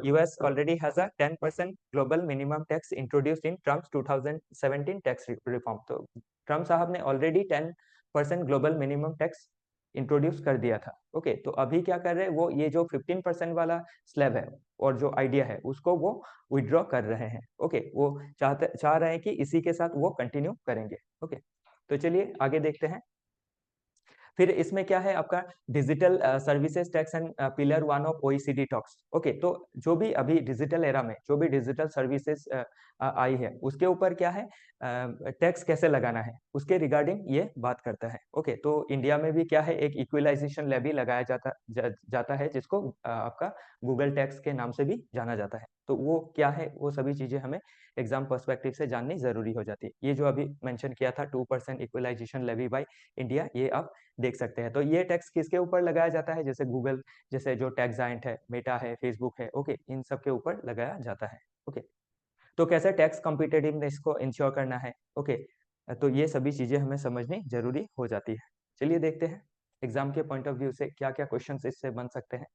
US already has a 10% global minimum tax introduced in Trump 2017 tax reform. तो ट्रम्प साहब ने already 10% global minimum tax introduce कर दिया था। ओके, तो अभी क्या कर रहे हैं वो ये जो 15% वाला स्लैब है और जो आइडिया है उसको वो विड्रॉ कर रहे हैं। ओके, वो चाह रहे हैं कि इसी के साथ वो कंटिन्यू करेंगे। ओके, तो चलिए आगे देखते हैं। फिर इसमें क्या है आपका digital services tax and pillar 1 of OECD talks. Okay, तो जो भी अभी डिजिटल एरा में जो भी डिजिटल सर्विसेज आई है उसके ऊपर क्या है टैक्स कैसे लगाना है उसके रिगार्डिंग ये बात करता है। ओके, तो इंडिया में भी क्या है एक इक्विलाइजेशन लेवी लगाया जाता है जिसको आपका गूगल टैक्स के नाम से भी जाना जाता है। तो वो क्या है, वो सभी चीजें हमें एग्जाम पर्सपेक्टिव से जाननी जरूरी हो जाती है। ये जो अभी मेंशन किया था 2% इक्वलाइजेशन लेवी बाय इंडिया, ये आप देख सकते हैं। तो ये टैक्स किसके ऊपर लगाया जाता है, जैसे गूगल, जैसे जो टैक्स जायंट है, मेटा है, फेसबुक है, ओके, इन सब के ऊपर लगाया जाता है। ओके, तो कैसे टैक्स कॉम्पिटिटिवनेस को इंश्योर करना है, ओके, तो ये सभी चीजें हमें समझनी जरूरी हो जाती है। चलिए देखते हैं एग्जाम के पॉइंट ऑफ व्यू से क्या क्या क्वेश्चंस इससे बन सकते हैं।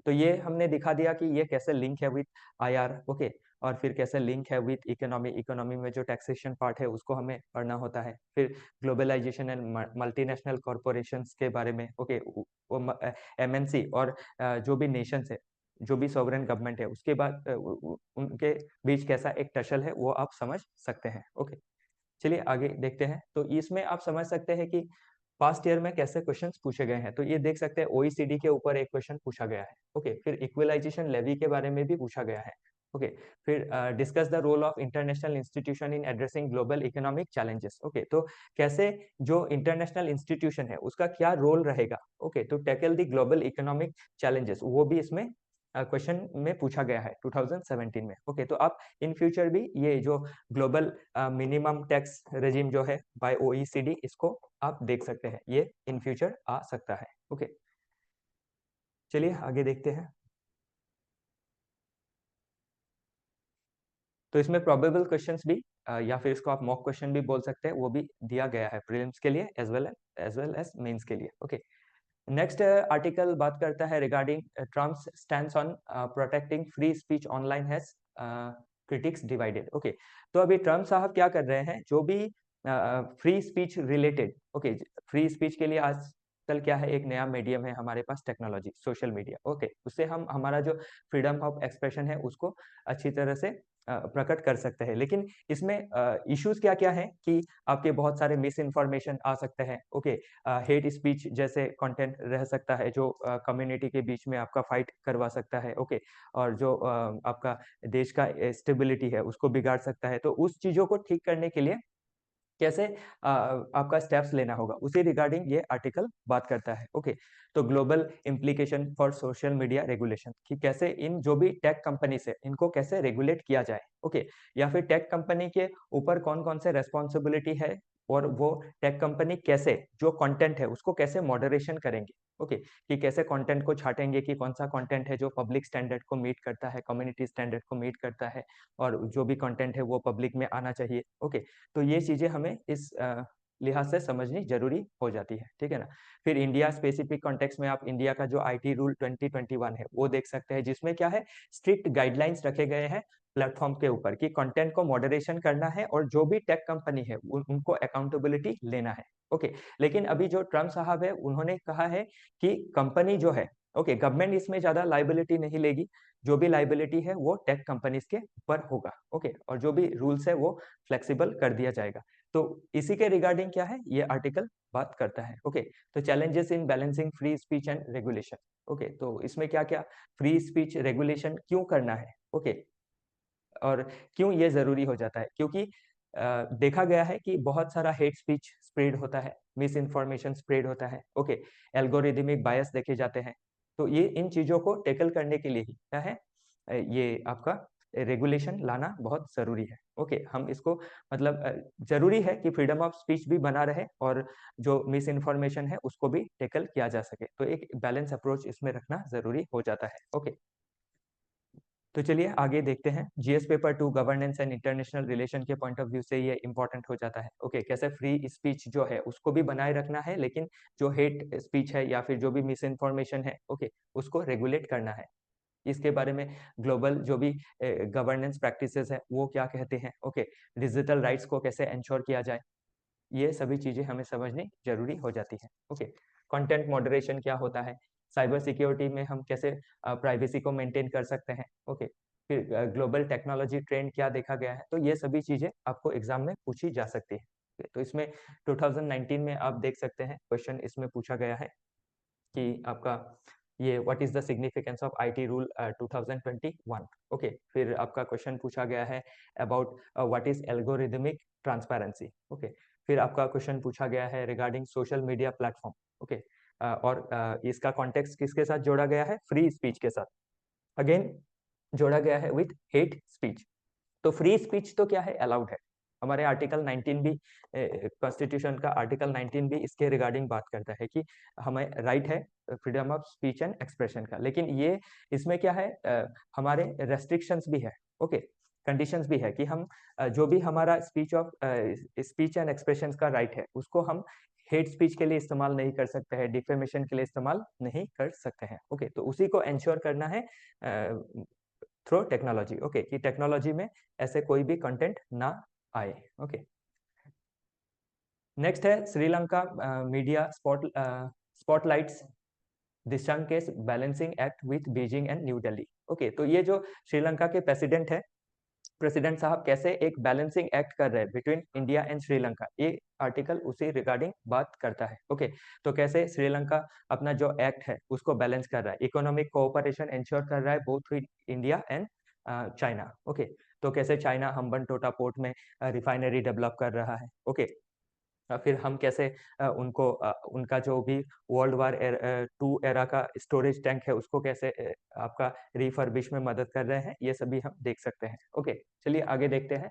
तो ये हमने दिखा दिया कि ये कैसे लिंक है विथ आईआर, ओके, और फिर कैसे लिंक है विथ इकोनॉमी। इकोनॉमी में जो टैक्सेशन पार्ट है उसको हमें पढ़ना होता है। फिर ग्लोबलाइजेशन एंड मल्टीनेशनल कॉरपोरेशंस के बारे में, ओके, एमएनसी और जो भी नेशंस है, जो भी सॉवरेन गवर्नमेंट है, उसके बाद उनके बीच कैसा एक टसल है वो आप समझ सकते हैं। ओके, चलिए आगे देखते हैं। तो इसमें आप समझ सकते हैं कि पास्ट ईयर में कैसे क्वेश्चंस पूछे गए हैं। तो ये देख सकते हैं ओईसीडी के ऊपर एक क्वेश्चन पूछा गया है। ओके, फिर इक्वलाइजेशन लेवी के बारे में भी पूछा गया है। ओके, फिर discuss the role of international institution in addressing global economic challenges. Okay, तो कैसे जो इंटरनेशनल इंस्टीट्यूशन है उसका क्या रोल रहेगा, ओके, तो tackle the global economic challenges, वो भी इसमें क्वेश्चन में पूछा गया है 2017 में। ओके, तो आप इन फ्यूचर भी ये जो ग्लोबल मिनिमम टैक्स रेजिम जो है बाय ओईसीडी, इसको आप देख सकते हैं, ये इन फ्यूचर आ सकता है। ओके, चलिए आगे देखते हैं। तो इसमें प्रोबेबल क्वेश्चंस भी या फिर इसको आप मॉक क्वेश्चन भी बोल सकते हैं, वो भी दिया गया है प्रीलिम्स के लिए एज वेल एज मेंस के लिए। ओके, नेक्स्ट आर्टिकल बात करता है regarding Trump's stand on protecting free speech online has critics divided. Okay, तो अभी ट्रम्प साहब क्या कर रहे हैं, जो भी free speech related, okay, free speech के लिए आजकल क्या है, एक नया मीडियम है हमारे पास, टेक्नोलॉजी, सोशल मीडिया। ओके, उससे हम हमारा जो फ्रीडम ऑफ एक्सप्रेशन है उसको अच्छी तरह से प्रकट कर सकते हैं। लेकिन इसमें इश्यूज क्या क्या है कि आपके बहुत सारे मिस इन्फॉर्मेशन आ सकते हैं। ओके, हेट स्पीच जैसे कंटेंट रह सकता है जो कम्युनिटी के बीच में आपका फाइट करवा सकता है। ओके, और जो आपका देश का स्टेबिलिटी है उसको बिगाड़ सकता है। तो उस चीजों को ठीक करने के लिए कैसे आपका स्टेप्स लेना होगा, उसी रिगार्डिंग ये आर्टिकल बात करता है। ओके, तो global implication for social media regulation, कि कैसे इन जो भी टेक कंपनीज है इनको कैसे रेगुलेट किया जाए। ओके, या फिर टेक कंपनी के ऊपर कौन कौन से रेस्पॉन्सिबिलिटी है, और वो टेक कंपनी कैसे जो कंटेंट है उसको कैसे मॉडरेशन करेंगे। ओके, कि कैसे कंटेंट को छाटेंगे, कि कौन सा कंटेंट है जो पब्लिक स्टैंडर्ड को मीट करता है, कम्युनिटी स्टैंडर्ड को मीट करता है, और जो भी कंटेंट है वो पब्लिक में आना चाहिए। ओके, तो ये चीजें हमें इस लिहाज से समझनी जरूरी हो जाती है, ठीक है ना। फिर इंडिया स्पेसिफिक कॉन्टेक्स्ट में आप इंडिया का जो आईटी रूल 2021 है वो देख सकते हैं, जिसमें क्या है, स्ट्रिक्ट गाइडलाइंस रखे गए हैं प्लेटफॉर्म के ऊपर कि कंटेंट को मॉडरेशन करना है, और जो भी टेक कंपनी है उनको अकाउंटेबिलिटी लेना है। ओके, लेकिन अभी जो ट्रम्प साहब है उन्होंने कहा है कि कंपनी जो है, ओके, गवर्नमेंट इसमें ज्यादा लाइबिलिटी नहीं लेगी, जो भी लाइबिलिटी है वो टेक कंपनीज के ऊपर होगा। ओके, और जो भी रूल्स है वो फ्लेक्सिबल कर दिया जाएगा। तो इसी के रिगार्डिंग क्या है ये आर्टिकल बात करता है। ओके, तो challenges in balancing free speech and regulation. Okay, तो इसमें क्या क्या फ्री स्पीच रेगुलेशन क्यों करना है, ओके, और क्यों ये जरूरी हो जाता है, क्योंकि देखा गया है कि बहुत सारा हेट स्पीच स्प्रेड होता है, मिस इन्फॉर्मेशन स्प्रेड होता है। ओके, एल्गोरिदमिक बायस देखे जाते हैं। तो ये इन चीजों को टेकल करने के लिए ही क्या है, ये आपका रेगुलेशन लाना बहुत जरूरी है। ओके, हम इसको मतलब जरूरी है कि फ्रीडम ऑफ स्पीच भी बना रहे, और जो मिस इन्फॉर्मेशन है उसको भी टेकल किया जा सके। तो एक बैलेंस अप्रोच इसमें रखना जरूरी हो जाता है। ओके, तो चलिए आगे देखते हैं। GS paper 2 governance and international relation के पॉइंट ऑफ व्यू से ये इंपॉर्टेंट हो जाता है। ओके, कैसे फ्री स्पीच जो है उसको भी बनाए रखना है, लेकिन जो हेट स्पीच है या फिर जो भी मिस इन्फॉर्मेशन है, ओके, उसको रेगुलेट करना है। इसके बारे में ग्लोबल जो भी गवर्नेंस प्रैक्टिसेस है वो क्या कहते हैं। ओके, डिजिटल राइट्स को कैसे इंश्योर किया जाए, ये सभी चीजें हमें समझनी जरूरी हो जाती है। ओके, कंटेंट मॉडरेशन क्या होता है, साइबर सिक्योरिटी में हम कैसे प्राइवेसी को मेंटेन कर सकते हैं। ओके, फिर ग्लोबल टेक्नोलॉजी ट्रेंड क्या देखा गया है, तो ये सभी चीजें आपको एग्जाम में पूछी जा सकती है। तो इसमें 2019 में आप देख सकते हैं क्वेश्चन इसमें पूछा गया है कि आपका ये what is the significance of IT rule 2021। Okay, फिर आपका क्वेश्चन पूछा गया है about what is algorithmic transparency. Okay, फिर आपका क्वेश्चन पूछा गया है regarding social media platform. Okay, और इसका कॉन्टेक्स्ट किसके साथ जोड़ा गया है, फ्री स्पीच के साथ। अगेन जोड़ा गया है विथ हेट स्पीच। तो फ्री स्पीच तो क्या है, अलाउड है। हमारे आर्टिकल 19 भी, कॉन्स्टिट्यूशन का आर्टिकल 19 भी इसके रिगार्डिंग बात करता है कि हमें राइट है freedom of speech and expression का। लेकिन ये इसमें क्या है, हमारे रेस्ट्रिक्शंस भी है, ओके, कंडीशंस भी है कि हम जो भी हमारा स्पीच एंड एक्सप्रेशन का राइट है उसको हम हेट स्पीच के लिए इस्तेमाल नहीं कर सकते हैं, डिफेमेशन के लिए इस्तेमाल नहीं कर सकते हैं, ओके। तो उसी को एंश्योर करना है थ्रू टेक्नोलॉजी, ओके, कि टेक्नोलॉजी में ऐसे कोई भी कंटेंट ना आए, ओके। नेक्स्ट है Sri Lanka media spotlights Dissanayake's balancing act with Beijing and New Delhi, okay. तो ये जो श्रीलंका के प्रेसिडेंट है, प्रेसिडेंट साहब कैसे एक बैलेंसिंग एक्ट कर रहे हैं बिटवीन इंडिया एंड श्रीलंका, ये आर्टिकल उसी रिगार्डिंग बात करता है, ओके। तो कैसे श्रीलंका अपना जो एक्ट है उसको बैलेंस कर रहा है, इकोनॉमिक कोऑपरेशन इंश्योर कर रहा है both with India and China, okay. तो कैसे चाइना हम्बनटोटा पोर्ट में रिफाइनरी डेवलप कर रहा है, ओके। फिर हम कैसे उनका जो भी वर्ल्ड वार 2 एरा का स्टोरेज टैंक है उसको कैसे आपका रिफर्बिश में मदद कर रहे हैं, ये सभी हम देख सकते हैं, ओके। चलिए आगे देखते हैं।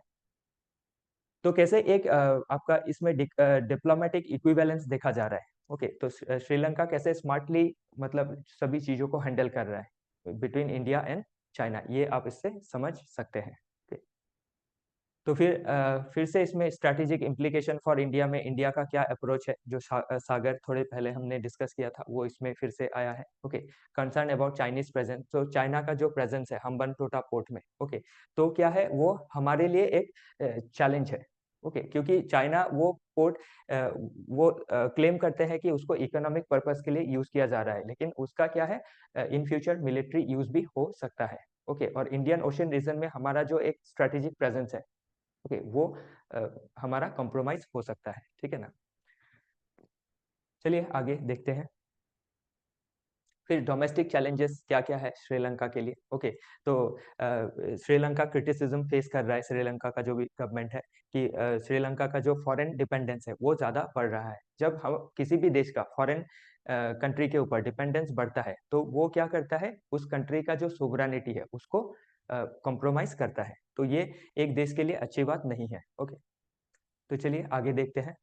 तो कैसे एक आपका इसमें डिप्लोमेटिक इक्विवेलेंस देखा जा रहा है, ओके। तो श्रीलंका कैसे स्मार्टली मतलब सभी चीजों को हैंडल कर रहा है बिटवीन इंडिया एंड चाइना, ये आप इससे समझ सकते हैं, okay? तो फिर से इसमें स्ट्रैटेजिक इम्प्लीकेशन फॉर इंडिया में इंडिया का क्या अप्रोच है, जो सागर थोड़े पहले हमने डिस्कस किया था वो इसमें फिर से आया है, okay. Concern about Chinese presence, तो चाइना का जो प्रेजेंस है हम्बनटोटा पोर्ट में, ओके, तो क्या है वो हमारे लिए एक चैलेंज है, ओके, क्योंकि चाइना वो पोर्ट वो क्लेम करते हैं कि उसको इकोनॉमिक पर्पस के लिए यूज किया जा रहा है, लेकिन उसका क्या है इन फ्यूचर मिलिट्री यूज भी हो सकता है, ओके। और इंडियन ओशन रीजन में हमारा जो एक स्ट्रेटेजिक प्रेजेंस है, ओके, वो हमारा कॉम्प्रोमाइज हो सकता है, ठीक है ना। चलिए आगे देखते हैं। फिर डोमेस्टिक चैलेंजेस क्या क्या है श्रीलंका के लिए, ओके। तो श्रीलंका क्रिटिसिज्म फेस कर रहा है, श्रीलंका का जो भी गवर्नमेंट है, कि श्रीलंका का जो फॉरेन डिपेंडेंस है वो ज्यादा बढ़ रहा है। जब हम किसी भी देश का फॉरेन कंट्री के ऊपर डिपेंडेंस बढ़ता है तो वो क्या करता है, उस कंट्री का जो सोवरेनिटी है उसको कॉम्प्रोमाइज करता है। तो ये एक देश के लिए अच्छी बात नहीं है, ओके। तो चलिए आगे देखते हैं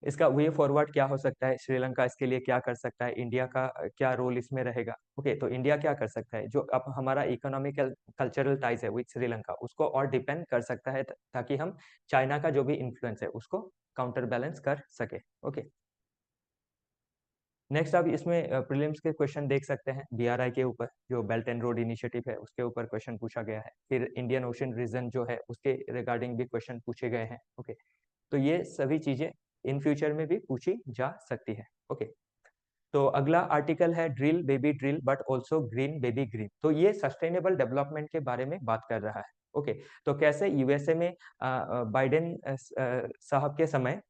इसका वे फॉरवर्ड क्या हो सकता है, श्रीलंका इसके लिए क्या कर सकता है, इंडिया का क्या रोल इसमें रहेगा, ओके। तो इंडिया क्या कर सकता है, जो अब हमारा इकोनॉमिकल कल्चरल टाइज है विद श्रीलंका उसको और डिपेंड कर सकता है, ताकि हम चाइना का जो भी इन्फ्लुएंस है उसको काउंटर बैलेंस कर सके, ओके। नेक्स्ट आप इसमें प्रीलिम्स के क्वेश्चन देख सकते हैं, बीआरआई के ऊपर जो बेल्ट एंड रोड इनिशिएटिव है उसके ऊपर क्वेश्चन पूछा गया है। फिर इंडियन ओशन रीजन जो है उसके रिगार्डिंग भी क्वेश्चन पूछे गए हैं, ओके। तो ये सभी चीजें इन फ्यूचर में भी पूछी जा सकती है, ओके। तो अगला आर्टिकल है drill baby drill but also green baby green. तो ये सस्टेनेबल डेवलपमेंट के बारे में बात कर रहा है, ओके। तो कैसे यूएसए में बाइडेन साहब के समय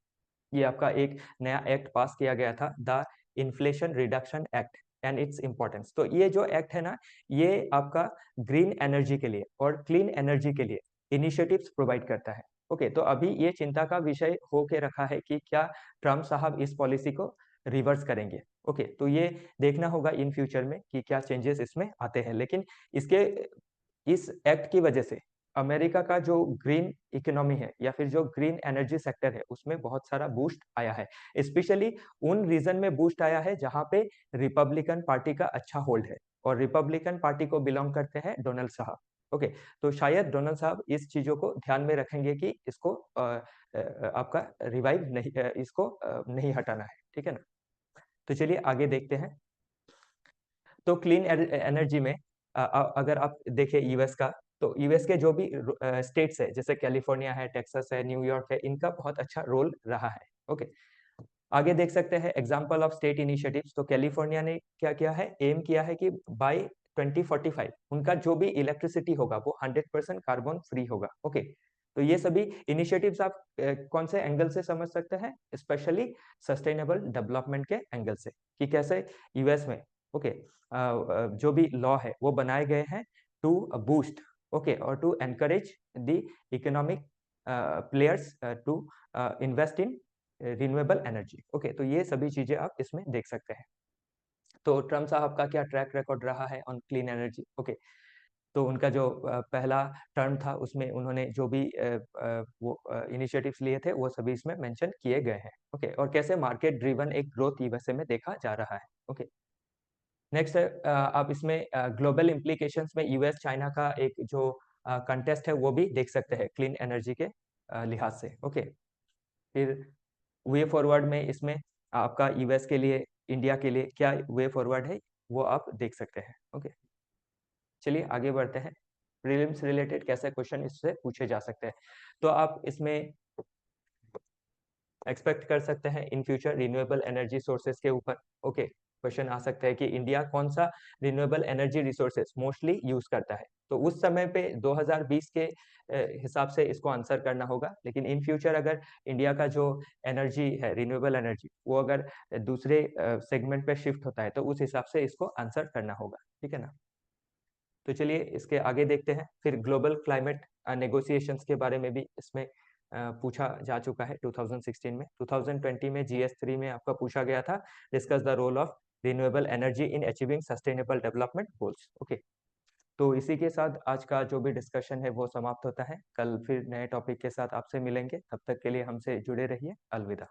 ये आपका एक नया एक्ट पास किया गया था, the inflation reduction act and its importance. तो ये जो एक्ट है ना, ये आपका ग्रीन एनर्जी के लिए और क्लीन एनर्जी के लिए इनिशिएटिव्स प्रोवाइड करता है, ओके। तो अभी ये चिंता का विषय हो के रखा है कि क्या ट्रम्प साहब इस पॉलिसी को रिवर्स करेंगे, ओके। तो ये देखना होगा इन फ्यूचर में कि क्या चेंजेस इसमें आते हैं। लेकिन इसके इस एक्ट की वजह से अमेरिका का जो ग्रीन इकोनॉमी है या फिर जो ग्रीन एनर्जी सेक्टर है उसमें बहुत सारा बूस्ट आया है। स्पेशली उन रीजन में बूस्ट आया है जहां पे रिपब्लिकन पार्टी का अच्छा होल्ड है, और रिपब्लिकन पार्टी को बिलोंग करते हैं डोनाल्ड साहब, ओके। तो शायद डोनाल्ड साहब इस चीजों को ध्यान में रखेंगे कि इसको आपका रिवाइव नहीं, इसको नहीं हटाना है, ठीक है ना। तो चलिए आगे देखते हैं। तो क्लीन एनर्जी में अगर आप देखें यूएस का, तो यूएस के जो भी स्टेट्स है जैसे कैलिफोर्निया है, टेक्सास है, न्यूयॉर्क है, इनका बहुत अच्छा रोल रहा है, ओके। आगे देख सकते हैं एग्जांपल ऑफ स्टेट इनिशिएटिव्स। तो कैलिफोर्निया ने क्या किया है, एम किया है कि बाय 2045 उनका जो भी इलेक्ट्रिसिटी होगा वो 100% कार्बन फ्री होगा, ओके। तो ये सभी इनिशिएटिव्स आप कौन से एंगल से समझ सकते हैं, स्पेशली सस्टेनेबल डेवलपमेंट के एंगल से, कि कैसे यूएस में, ओके, जो भी लॉ है वो बनाए गए हैं टू बूस्ट, ओके, और to encourage the economic players to invest in renewable energy, okay. तो ये सभी चीजें आप इसमें देख सकते हैं। तो ट्रम्प साहब का क्या ट्रैक रिकॉर्ड रहा है ऑन क्लीन एनर्जी, ओके। तो उनका जो पहला टर्म था उसमें उन्होंने जो भी वो इनिशिएटिव्स लिए थे वो सभी इसमें मेंशन किए गए हैं। ओके, और कैसे मार्केट ड्रिवन एक ग्रोथ यूएसए में देखा जा रहा है। ओके, नेक्स्ट है आप इसमें ग्लोबल इम्प्लीकेशंस में यूएस चाइना का एक जो कंटेस्ट है वो भी देख सकते हैं क्लीन एनर्जी के लिहाज से। ओके, फिर वे फॉरवर्ड में इसमें आपका यूएस के लिए, इंडिया के लिए क्या वे फॉरवर्ड है वो आप देख सकते हैं। ओके, चलिए आगे बढ़ते हैं। प्रीलिम्स रिलेटेड कैसे क्वेश्चन इससे पूछे जा सकते हैं, तो आप इसमें एक्सपेक्ट कर सकते हैं in future renewable energy sources के ऊपर। ओके, क्वेश्चन आ सकता है कि इंडिया कौन सा renewable energy resources mostly use करता है, तो उस समय पे 2020 के हिसाब से इसको आंसर करना होगा। लेकिन इन फ्यूचर अगर इंडिया का जो एनर्जी है रिन्यूएबल एनर्जी वो अगर दूसरे सेगमेंट पे शिफ्ट होता है तो उस हिसाब से इसको आंसर करना होगा। ठीक है ना, तो चलिए इसके आगे देखते हैं। फिर ग्लोबल क्लाइमेट नेगोशिएशंस के बारे में भी इसमें पूछा जा चुका है 2016 में। 2020 में GS3 में आपका पूछा गया था discuss the role of renewable energy in achieving sustainable development goals. Okay, तो इसी के साथ आज का जो भी डिस्कशन है वो समाप्त होता है। कल फिर नए टॉपिक के साथ आपसे मिलेंगे, तब तक के लिए हमसे जुड़े रहिए। अलविदा।